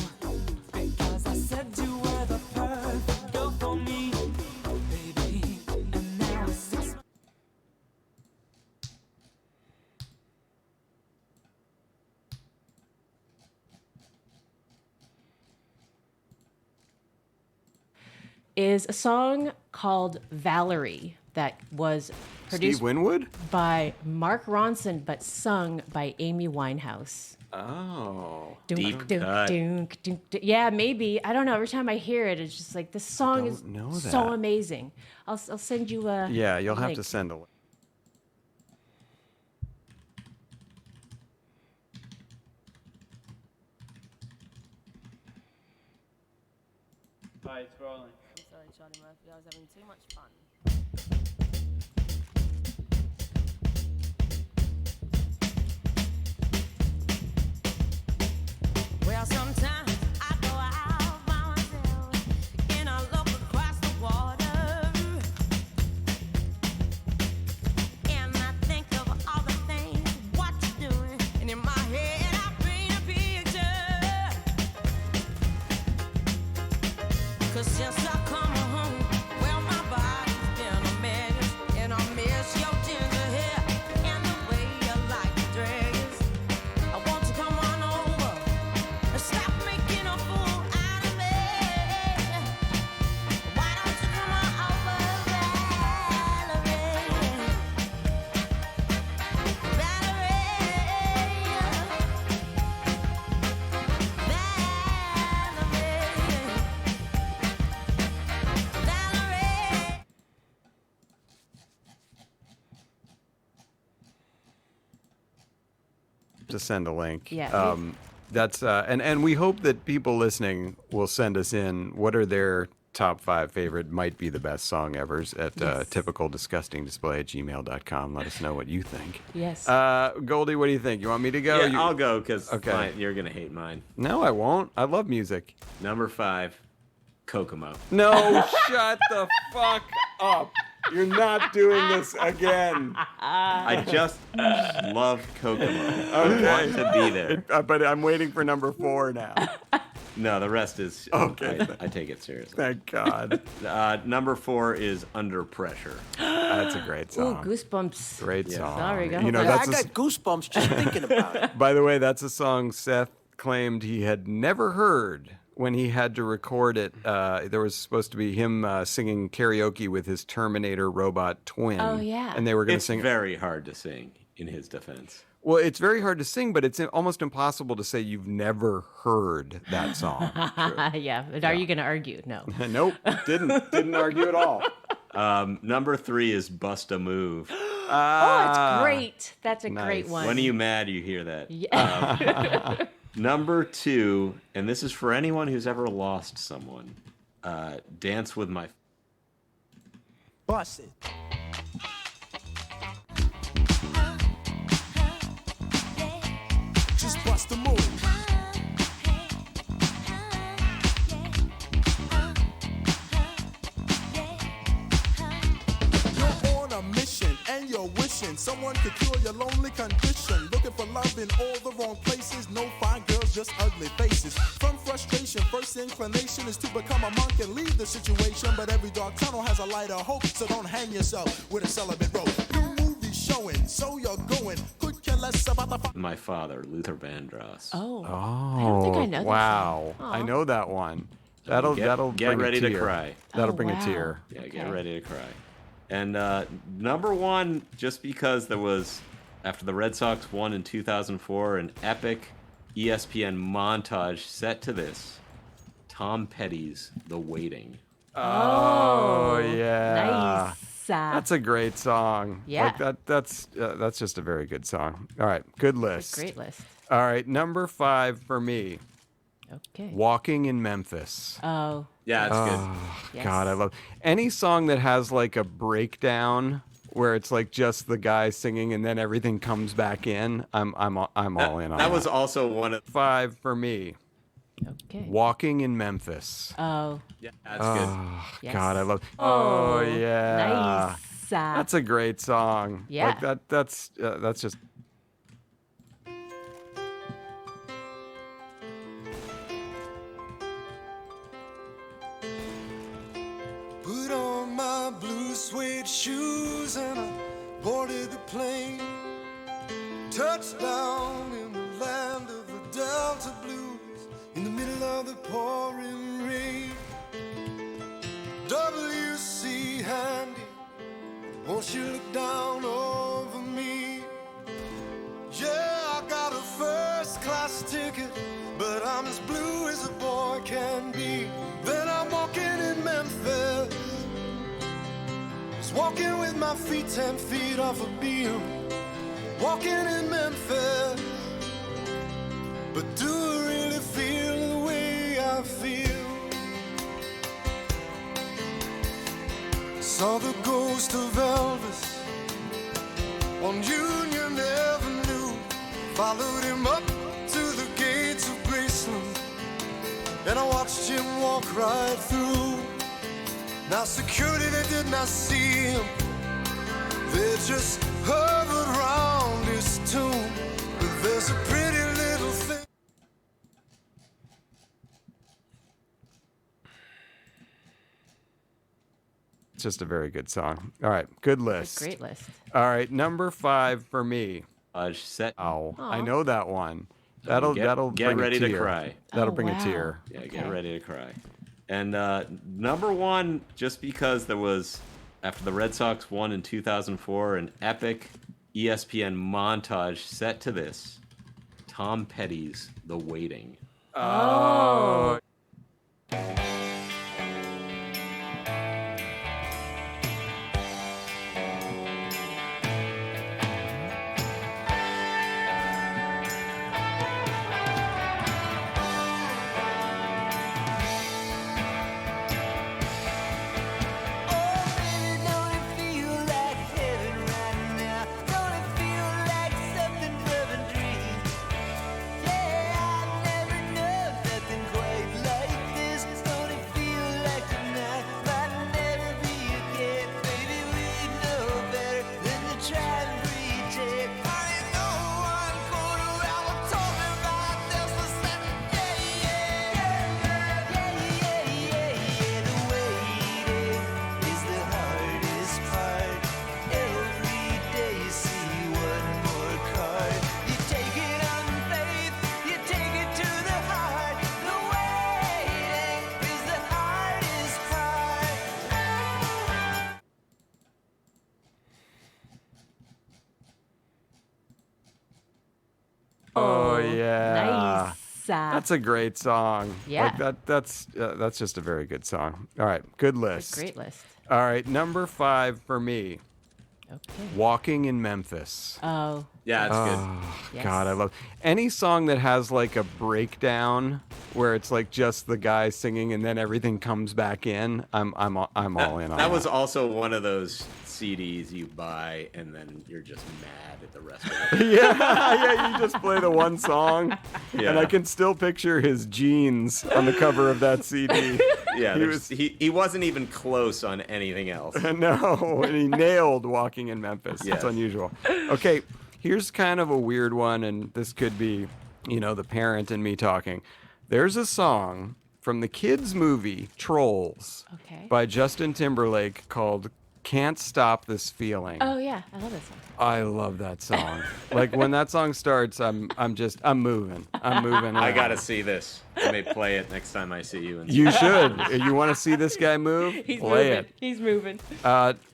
because I said you were the perfect girl for me, baby. And now it's is a song called Valerie that was produced Steve Winwood? by Mark Ronson but sung by Amy Winehouse. Oh. Deep cut. Yeah, maybe. I don't know. Every time I hear it, it's just like this song is don't know so that. amazing. I'll send you a Yeah, you'll have link. to send a link. Hi, it's rolling. I'm sorry, Charlie Murphy. I was having too much fun. well, sometimes I go out by myself and I look across the water and I think of all the things what you're doing, and in my head I paint a picture. 'Cause since I come home, well, my body's been a mess, and I miss your ginger hair and the way you like to dress. I want you to come on over to send a link. Yeah. That's and we hope that people listening will send us in what are their top 5 favorite might be the best song evers at typicaldisgustingdisplay@gmail.com. Let us know what you think. Yes. Goldie, what do you think? You want me to go? Yeah, I'll go because Okay. you're gonna hate mine. No, I won't. I love music. Number 5, Kokomo. No, shut the fuck up. You're not doing this again. I just love Kokomo. I want to be there. But I'm waiting for number 4 now. No, the rest is Okay. I take it seriously. Thank God. Number 4 is Under Pressure. That's a great Ooh, song. goosebumps. Great song. Sorry, go You know, ahead. that's I got goosebumps just thinking about it. by the way, that's a song Seth claimed he had never heard when he had to record it. There was supposed to be him singing karaoke with his Terminator robot twin. Oh, yeah. And they were going to It's sing. very hard to sing, in his defense. Well, it's very hard to sing, but it's almost impossible to say you've never heard that song. Yeah. But are you going to argue? No. Nope, didn't argue at all. Number 3 is Bust a Move. Oh, it's great. That's a great nice. one. When are you mad you hear that? Yeah. Number 2, and this is for anyone who's ever lost someone, Dance with My... Bust it. Just bust the move. You're on a mission and you're wishing someone could cure your lonely condition. Looking for love in all the wrong places. No fine girls, just ugly faces. From frustration, first inclination is to become a monk and leave the situation. But every dark tunnel has a light of hope, so don't hang yourself with a celibate rope. New movie showing, so you're going. Could care less about the My Father, Luther Vandross. Oh. I don't think I know that Wow. song. I know that one. That'll Get bring ready a to tear. cry. That'll Oh, bring a wow. tear. Yeah, Okay. get ready to cry. And number 1, just because there was, after the Red Sox won in 2004, an epic ESPN montage set to this, Tom Petty's The Waiting. Oh, yeah. Nice. That's a great song. Yeah. Like that's just a very good song. All right, good list. Great list. All right, number 5 for me, Okay. Walking in Memphis. Oh. Yeah, it's good. Yes. God, I love any song that has like a breakdown where it's like just the guy singing and then everything comes back in. I'm all in on That was also one of... 5 for me. Okay. Walking in Memphis. Oh. Yeah, that's good. Oh, Yes. God, I love. Oh, yeah. Nice. That's a great song. Yeah. Like that's just. Put on my blue suede shoes and I boarded the plane. Touchdown in the land of the Delta Blues, in the middle of the pouring rain. W.C. Handy, won't you look down over me? Yeah, I got a first class ticket, but I'm as blue as a boy can be. Then I'm walking in Memphis, just walking with my feet 10 feet off a beam. Walking in Memphis, but do I really feel the way I feel? Saw the ghost of Elvis on Union Avenue, followed him up to the gates of Graceland, and I watched him walk right through. Now security, they did not see him, they just hovered around his tomb. But there's a pretty little thing. It's just a very good song. All right, good list. Great list. All right, number 5 for me. Set. Oh, I Aw. know that one. That'll Get bring ready a to tear. cry. That'll Oh, bring a wow. tear. Yeah, Okay. get ready to cry. And number 1, just because there was, after the Red Sox won in 2004, an epic ESPN montage set to this, Tom Petty's The Waiting. Oh. yeah. Nice. That's a great song. Yeah. Like that's just a very good song. All right, good list. Great list. All right, number 5 for me. Okay. Walking in Memphis. Oh. Yeah, it's good. Yes. God, I love any song that has like a breakdown where it's like just the guy singing and then everything comes back in. I'm all in on That was also one of those CDs you buy and then you're just mad at the rest of it. yeah, you just play the one song, and Yeah. I can still picture his jeans on the cover of that CD. Yeah, he he wasn't even close on anything else. No, and he nailed Walking in Memphis. Yes. It's unusual. Okay, here's kind of a weird one, and this could be, the parent and me talking. There's a song from the kids' movie Trolls Okay. by Justin Timberlake called Can't Stop This Feeling. Oh yeah, I love that song. I love that song. Like when that song starts, I'm moving. I'm moving. I around. gotta see this. I may play it next time I see you. You should. You want to see this guy move? Play it. He's moving.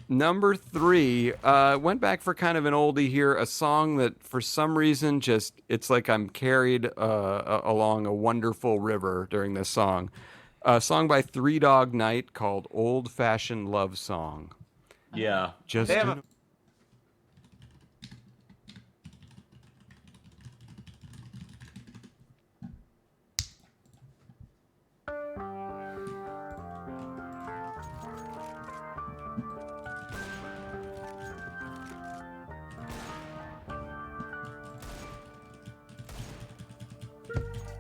Number 3, went back for kind of an oldie here, a song that for some reason it's like I'm carried along a wonderful river during this song. A song by Three Dog Night called Old Fashioned Love Song. Yeah. Just They have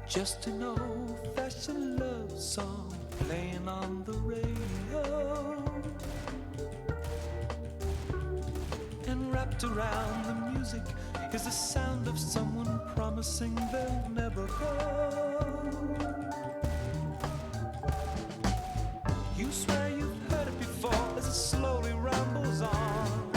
Just an old-fashioned love song playing on the radio, and wrapped around the music is the sound of someone promising they'll never go. You swear you've heard it before as it slowly rambles on.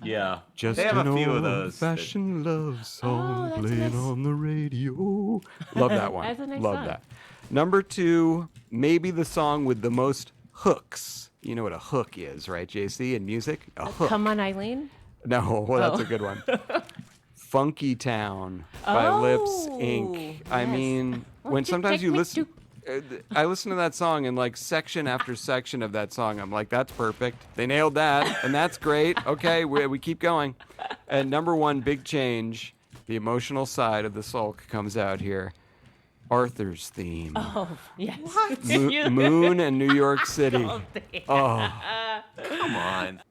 Yeah. Just they have an a few of those. that- old-fashioned love song that's playing nice. on the radio. Love that one. That's a nice Love song. that. Number 2, maybe the song with the most hooks. You know what a hook is, right, JC, in music? A hook. Come on, Eileen. No, well, that's a good one. Funky Town by Lips Inc. I yes. mean, when Won't you sometimes take you me listen, I listen to that song and like section after section of that song, I'm like, that's perfect. They nailed that, and that's great. Okay, we keep going. And number 1, Big Change, the emotional side of the sulk comes out here. Arthur's theme. Oh yes. Moon and New York City. Oh. Come on.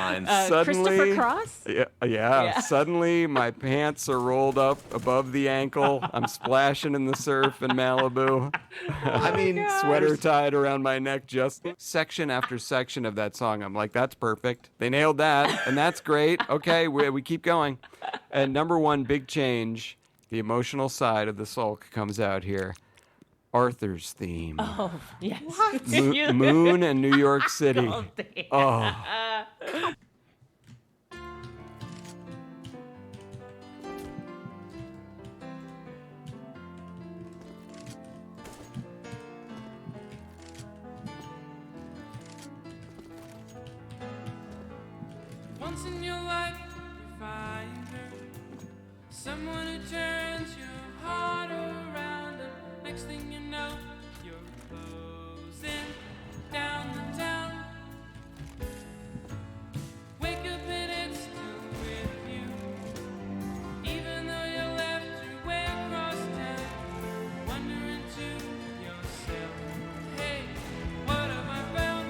Christopher Suddenly, Cross? yeah. Suddenly, my pants are rolled up above the ankle. I'm splashing in the surf in Malibu. I mean, sweater tied around my neck. Just section after section of that song. I'm like, that's perfect. They nailed that, and that's great. Okay, we keep going. And number one, big change. The emotional side of the sulk comes out here. Arthur's theme. Oh, yes. Moon and New York City. Oh. Once in your life, you find her, someone who turns your heart around, and next thing you know, you're closing down the town. Wake up and it's still with you, even though you left your way across town. Wondering to yourself, hey, what have I found?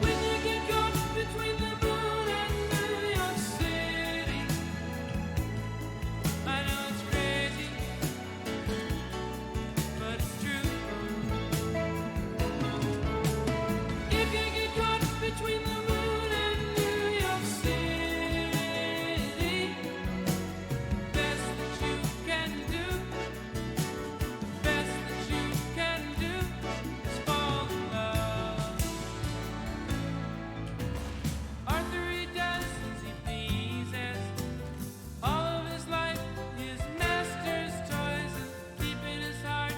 When you get caught between the moon and New York City, I know it's crazy, but it's true. If you get caught between the moon and New York City, best that you can do, best that you can do is fall in love. Arthur, he does as he pleases. All of his life, his master's toys, and keeping his heart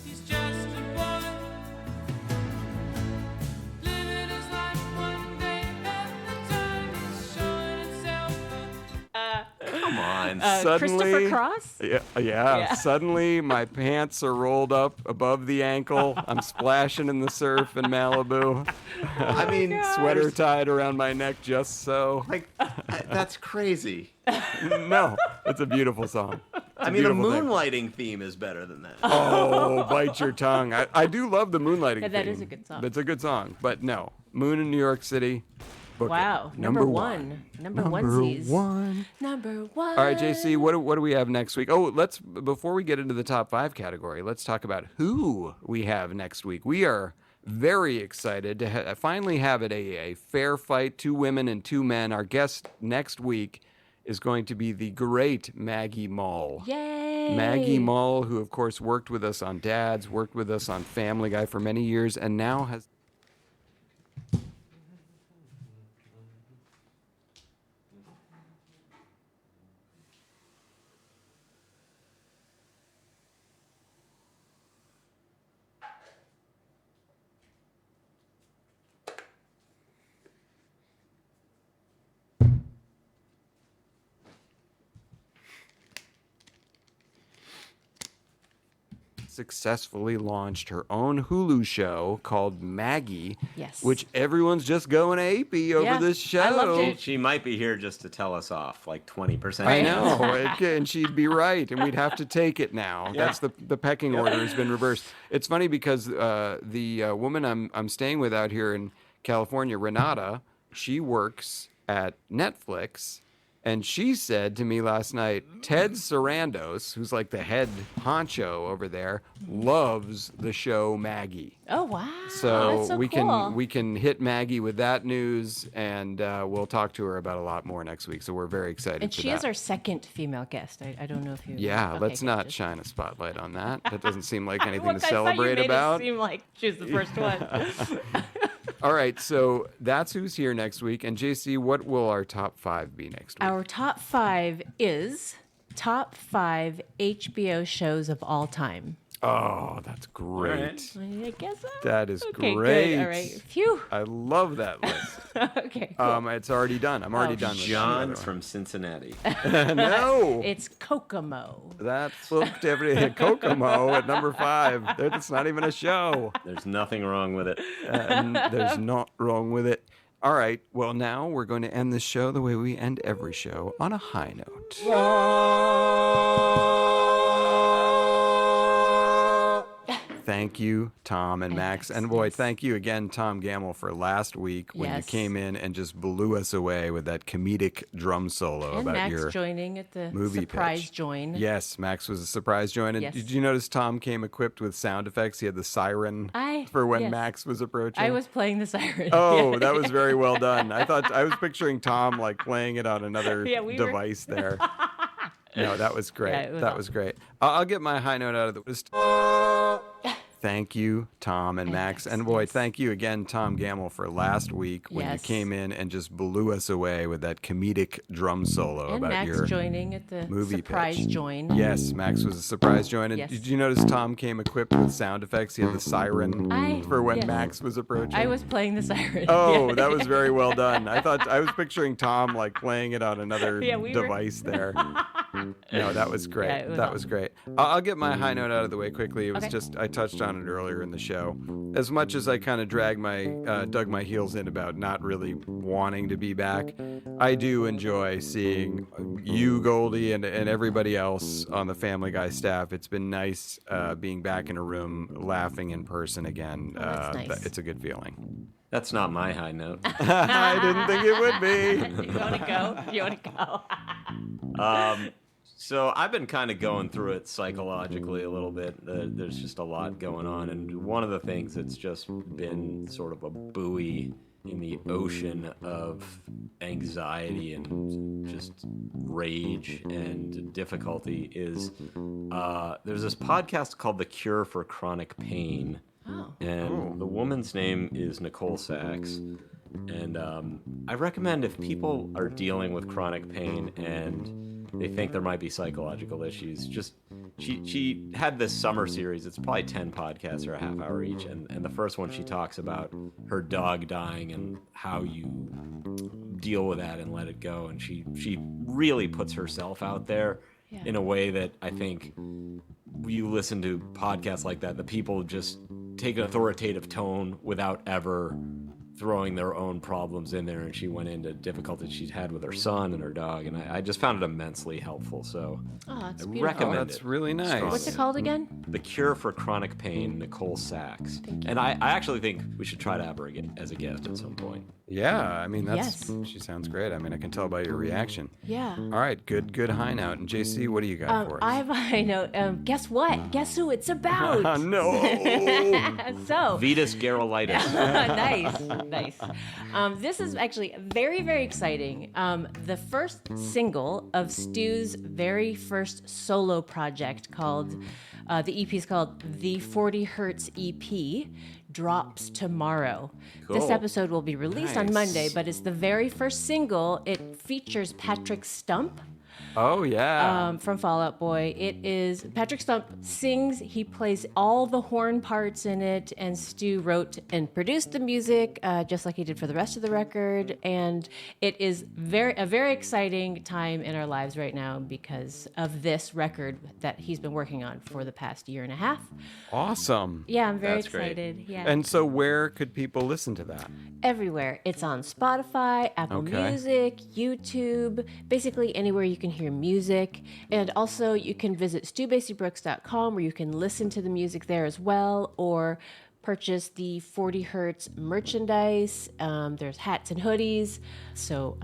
he's just a boy. Living his life one day at a time, he's showing himself. Come on. Christopher Cross? Yeah. Suddenly, my pants are rolled up above the ankle. I'm splashing in the surf in Malibu. I mean, sweater tied around my neck just so. Like, that's crazy. No, it's a beautiful song. I mean, a beautiful thing. moonlighting theme is better than that. Oh, bite your tongue. I do love the moonlighting Yeah, that theme. is a good song. It's a good song, but no. Moon in New York City. Book it. Wow. Number one. Number onesies. one. Number one. All right, JC, what do we have next week? Oh, before we get into the top 5 category, let's talk about who we have next week. We are very excited to finally have it a fair fight, 2 women and 2 men. Our guest next week is going to be the great Maggie Mull. Yay. Maggie Mull, who of course worked with us on Dads, worked with us on Family Guy for many years, and now has... successfully launched her own Hulu show called Maggie, Yes. which everyone's just going apey over Yeah, this show. I loved it. She might be here just to tell us off, like 20%. I know, and she'd be right, and we'd have to take it now. Yeah. That's the pecking order has been reversed. It's funny because the woman I'm staying with out here in California, Renata, she works at Netflix. And she said to me last night, Ted Sarandos, who's like the head honcho over there, loves the show Maggie. Oh, wow. So, That's so we cool. can hit Maggie with that news, and we'll talk to her about a lot more next week. So we're very excited. And for she that. is our second female guest. I don't know if you... Yeah, Okay, let's good, not just- shine a spotlight on that. That doesn't seem like anything Look, to I thought you celebrate made about. It seem like she was the first one. All right, so that's who's here next week. And JC, what will our top 5 be next week? Our top 5 is top 5 HBO shows of all time. Oh, that's great. I guess so. That is Okay, great. good. All right. Phew. I love that list. Okay, cool. It's already done. I'm already done with John that. from Cincinnati. No. It's Kokomo. That flipped everything. Kokomo at number 5. That's not even a show. There's nothing wrong with it. And there's not wrong with it. All right. Well, now we're going to end this show the way we end every show, on a high note. thank you, Tom and Max. And boy, thank you again, Tom Gamble, for last week when you came in and just blew us away with that comedic drum solo And about Max your joining at the movie surprise pitch. join. Yes, Max was a surprise join. And did you notice Tom came equipped with sound effects? He had the siren for when Max was approaching. I was playing the siren. Oh, that was very well done. I was picturing Tom like playing it on another device there. No, that was great. Yeah, that was great. I'll get my high note out of the list. Thank you, Tom and Max. And boy, thank you again, Tom Gamble, for last week when you came in and just blew us away with that comedic drum solo And about Max your joining at the movie surprise pitch. join. Yes, Max was a surprise join. And did you notice Tom came equipped with sound effects? He had the siren for when Max was approaching. I was playing the siren. Oh, that was very well done. I was picturing Tom like playing it on another device there. No, that was great. Yeah, that was great. I'll get my high note out of the way quickly. It was just I touched on it earlier in the show. As much as I kind of dug my heels in about not really wanting to be back, I do enjoy seeing you, Goldie, and everybody else on the Family Guy staff. It's been nice being back in a room, laughing in person again. That's nice. It's a good feeling. That's not my high note. I didn't think it would be. You want to go? You want to go? So I've been kind of going through it psychologically a little bit. There's just a lot going on. And one of the things that's just been sort of a buoy in the ocean of anxiety and just rage and difficulty is there's this podcast called The Cure for Chronic Pain. And the woman's name is Nicole Sachs. And I recommend if people are dealing with chronic pain and they think there might be psychological issues, just she had this summer series. It's probably 10 podcasts or a half hour each. And the first one, she talks about her dog dying and how you deal with that and let it go. And she really puts herself out there in a way that I think you listen to podcasts like that, the people just take an authoritative tone without ever throwing their own problems in there. And she went into difficulties she'd had with her son and her dog, and I just found it immensely helpful. So it's I beautiful. recommend That's really nice. What's it called again? The Cure for Chronic Pain, Nicole Sachs. And I actually think we should try to have her as a guest at some point. Yeah, I mean, she sounds great. I mean, I can tell by your reaction. Yeah. All right, good high note. And JC, what do you got for us? I have a high note. Guess what? Guess who it's about? No. So. Vetus Garolitis. Nice. This is actually very, very exciting. The first single of Stu's very first solo project called, the EP is called The 40 Hertz EP, drops tomorrow. Cool. This episode will be released on Monday, but it's the very first single. It features Patrick Stump. Oh, yeah. From Fall Out Boy. It is Patrick Stump sings, he plays all the horn parts in it, and Stu wrote and produced the music, just like he did for the rest of the record. And it is a very exciting time in our lives right now because of this record that he's been working on for the past year and a half. Awesome. Yeah, I'm very That's great. excited. Yeah. And so where could people listen to that? Everywhere. It's on Spotify, Apple Music, YouTube, basically anywhere you can hear music. And also you can visit StuBasieBrooks.com where you can listen to the music there as well, or purchase the 40 Hertz merchandise. There's hats and hoodies. So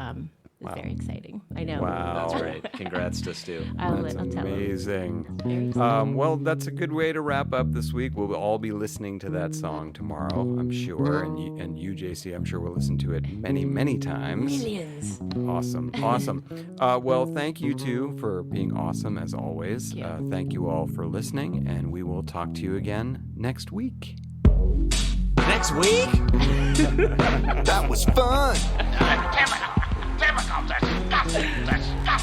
it's very exciting. I know. Wow. That's great. Congrats to Stu. I'll That's tell him. amazing. Very exciting. Well, that's a good way to wrap up this week. We'll all be listening to that song tomorrow, I'm sure. And you, JC, I'm sure we'll listen to it many, many times. Millions. Awesome. Well, thank you two for being awesome as always. Thank you all for listening, and we will talk to you again next week. Next week? That was fun. Typical disgusting display.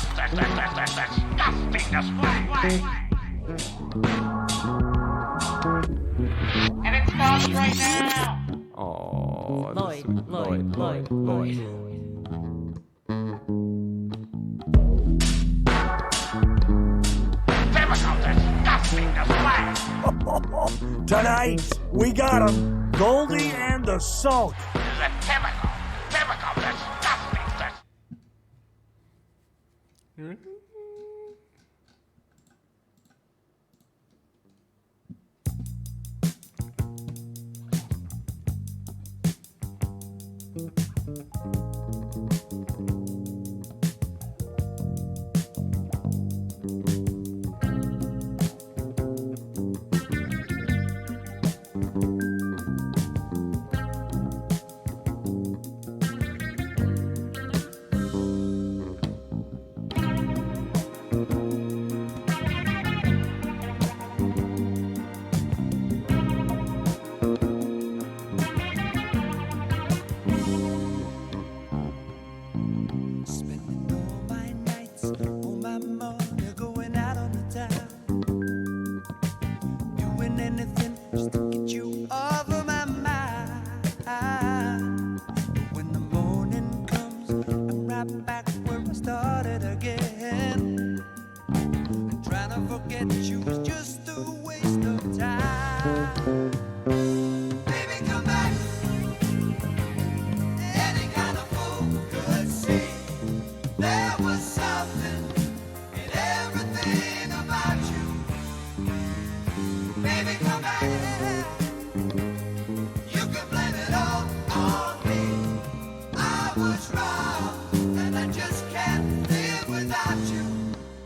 And it starts right now. Oh, Lloyd. Typical disgusting display. Tonight, we got 'em. Goldie and the Sulk. This is a typical disgusting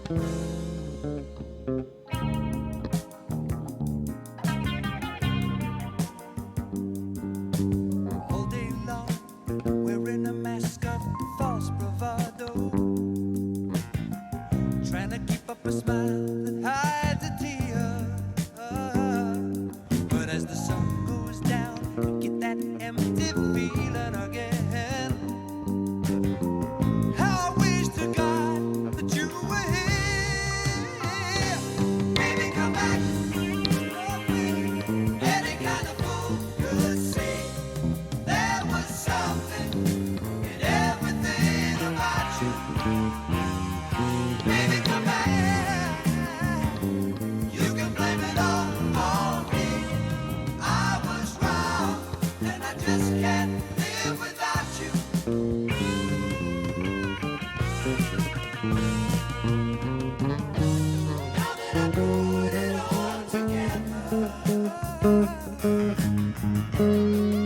All day long, wearing a mask of false bravado, trying to keep up a smile that hides a tear. But as the sun goes down, you get that empty feeling again. How I wish to God that you were here. Baby, come back. Any kind of fool could see there was something in everything about you. Baby, come back. You can blame it all on me. I was wrong, and I just can't live without you. Now that I put it all together,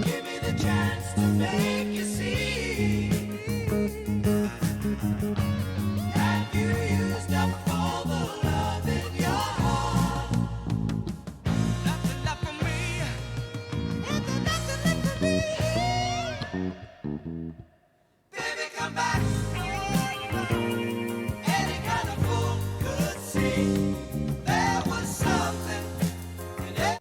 give me the chance to make you see. Have you used up all the love in your heart? Nothing left for me. Ain't there nothing left for me? Baby, come back. Any kind of fool could see there was something in it.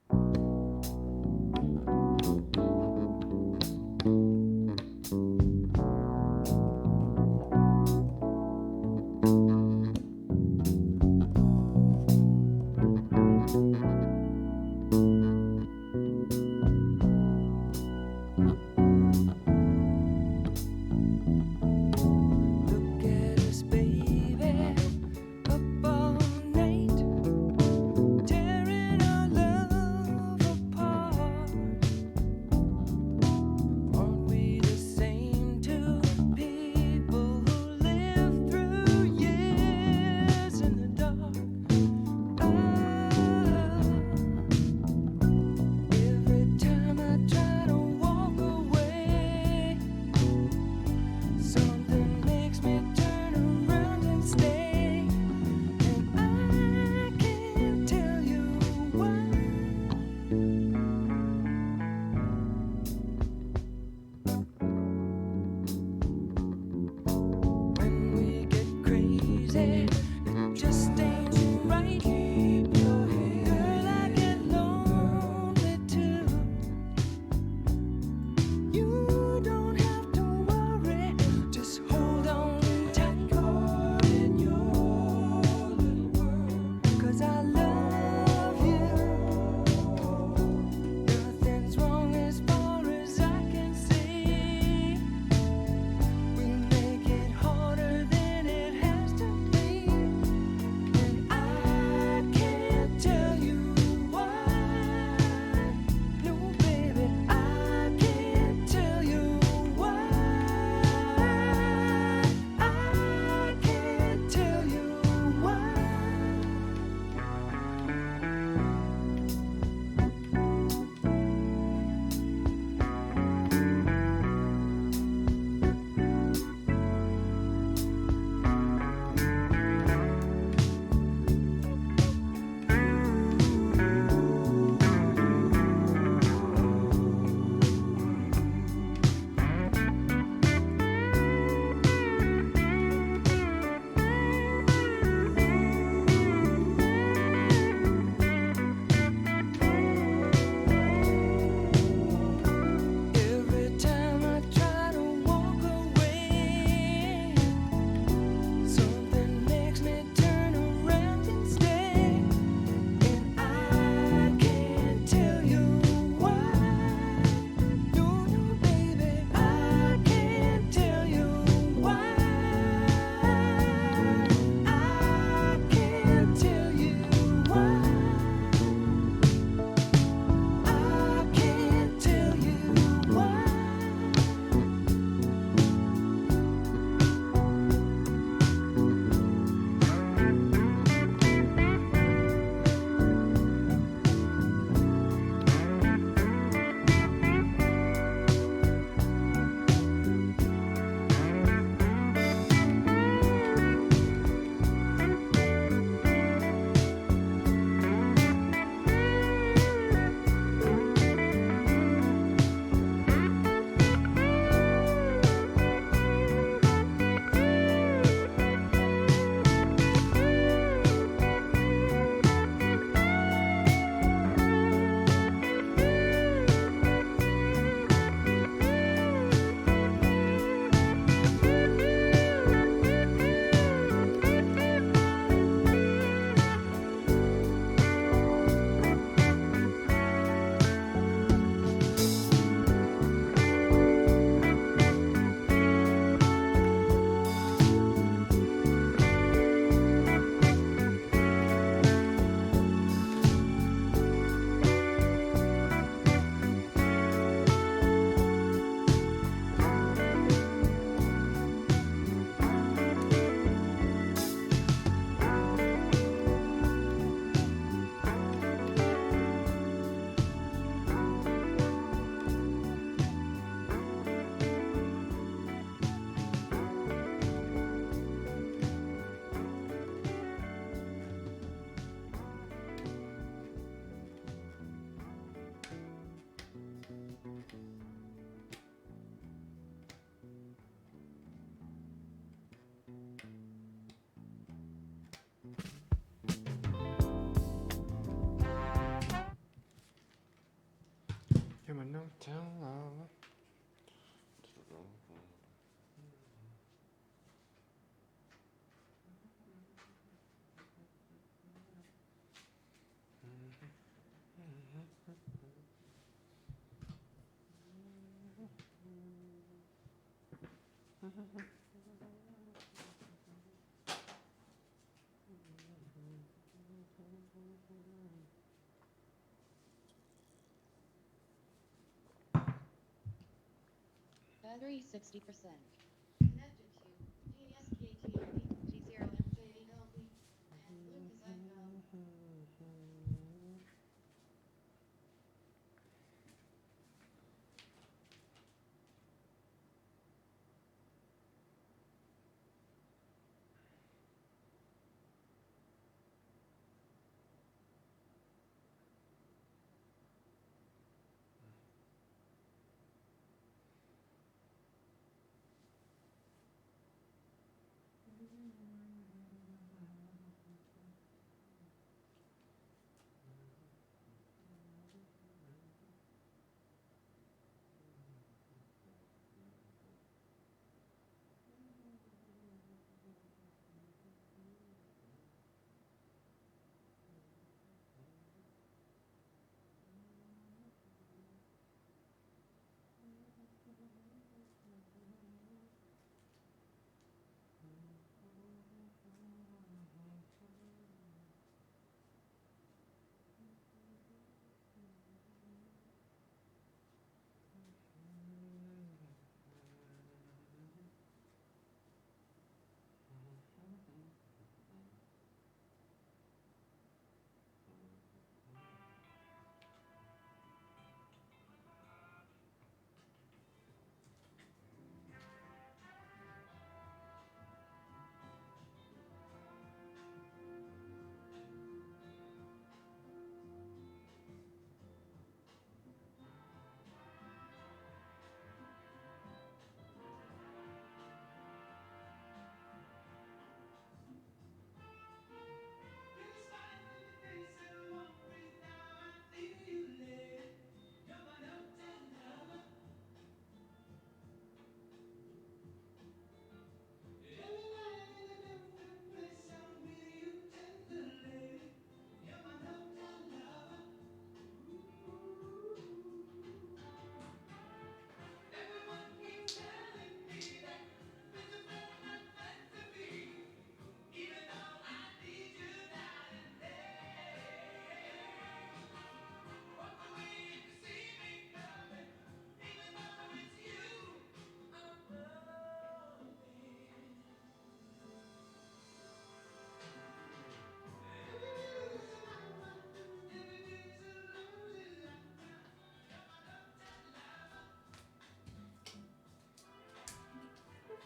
Look at us, baby, up all night, tearing our love apart. Aren't we the same two people who live through years in the dark? Every time I try to walk away, something makes me turn around and stay, and I can't tell you why. When we get crazy, it just ain't right. Girl, I get lonely too. You don't have to worry, just hold on tight in your little world. 'Cause I love you. Nothing's wrong as far as I can see. We make it harder than it has to be. Battery 60%. Connected to GSKTRD G0MJLB and Lucas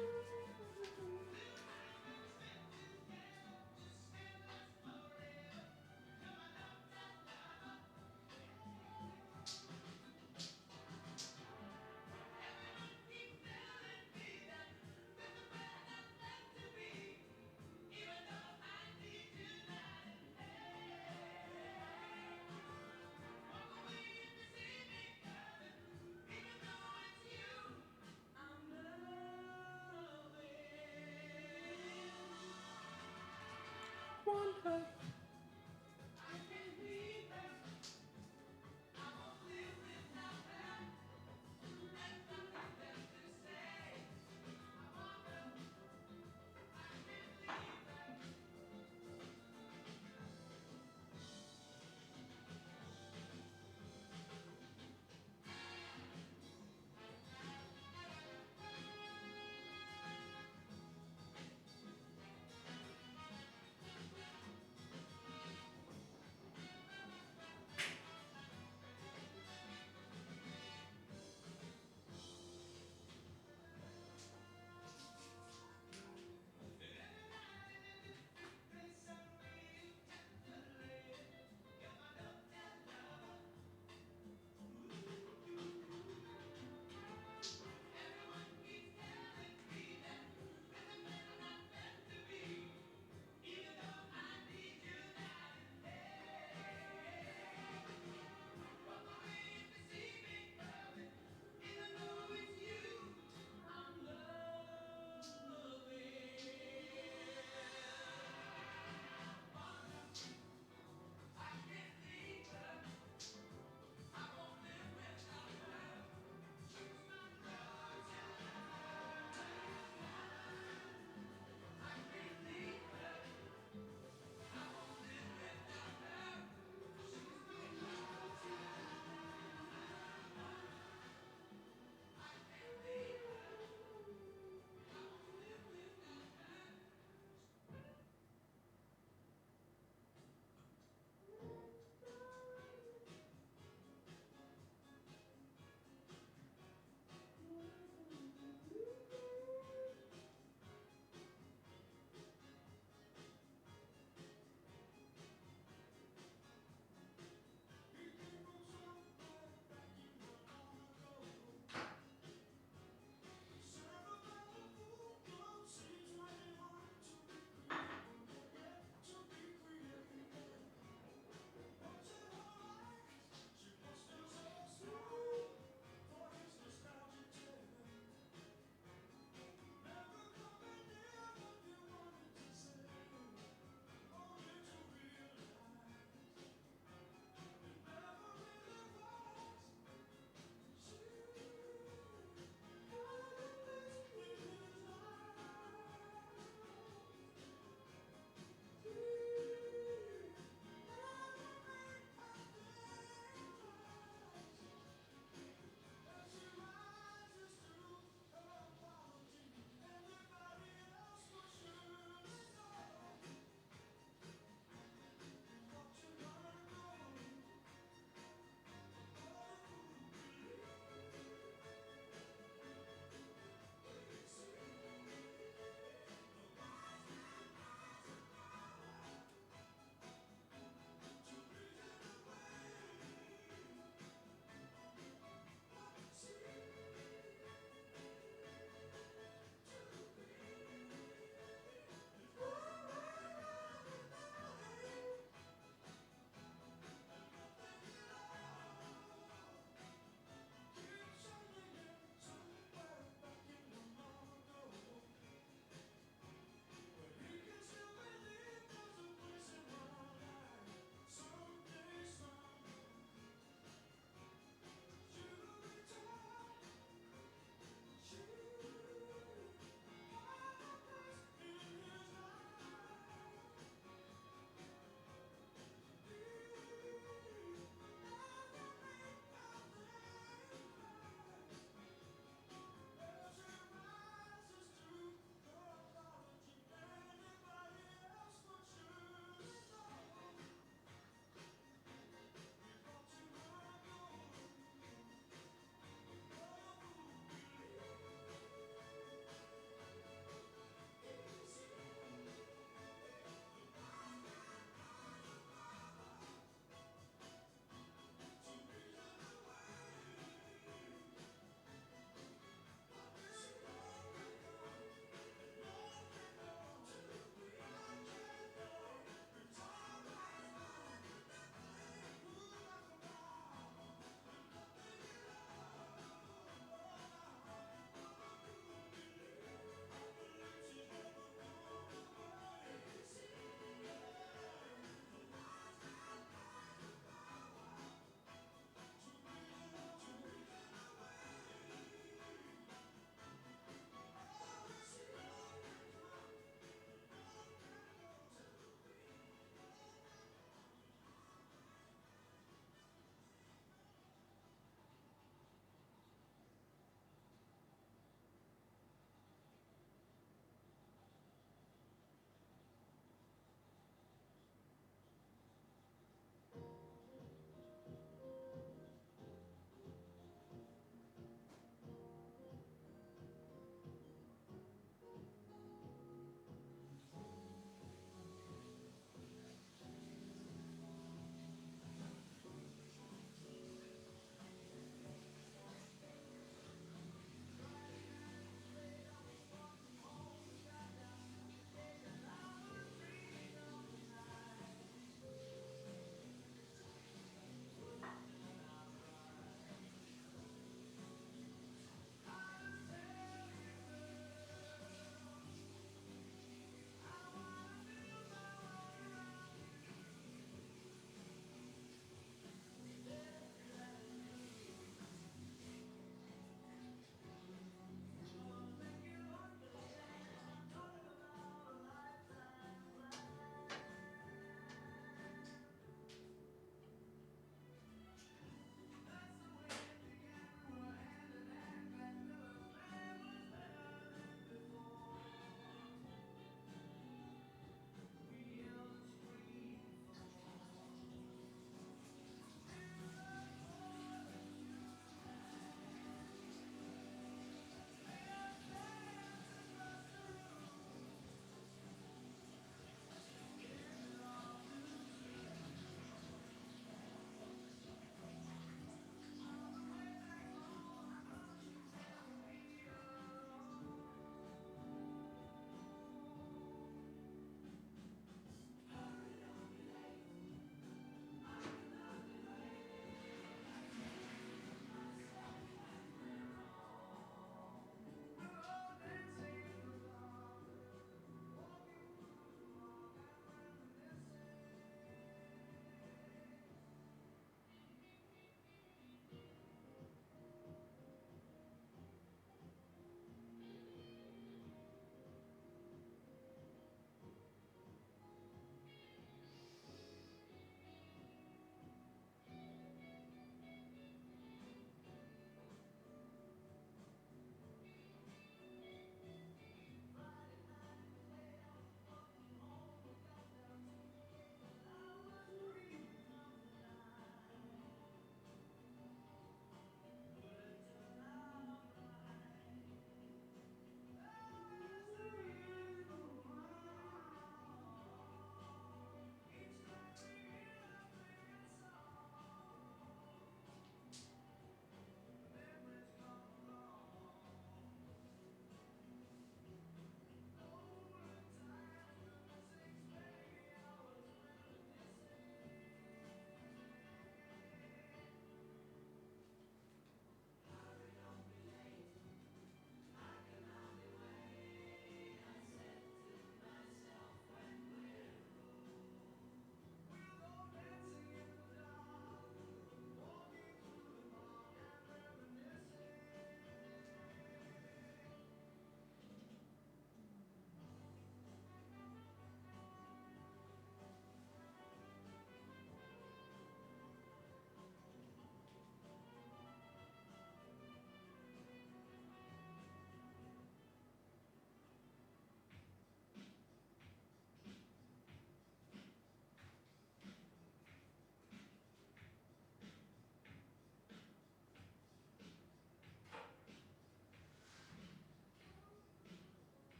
iPhone. One time.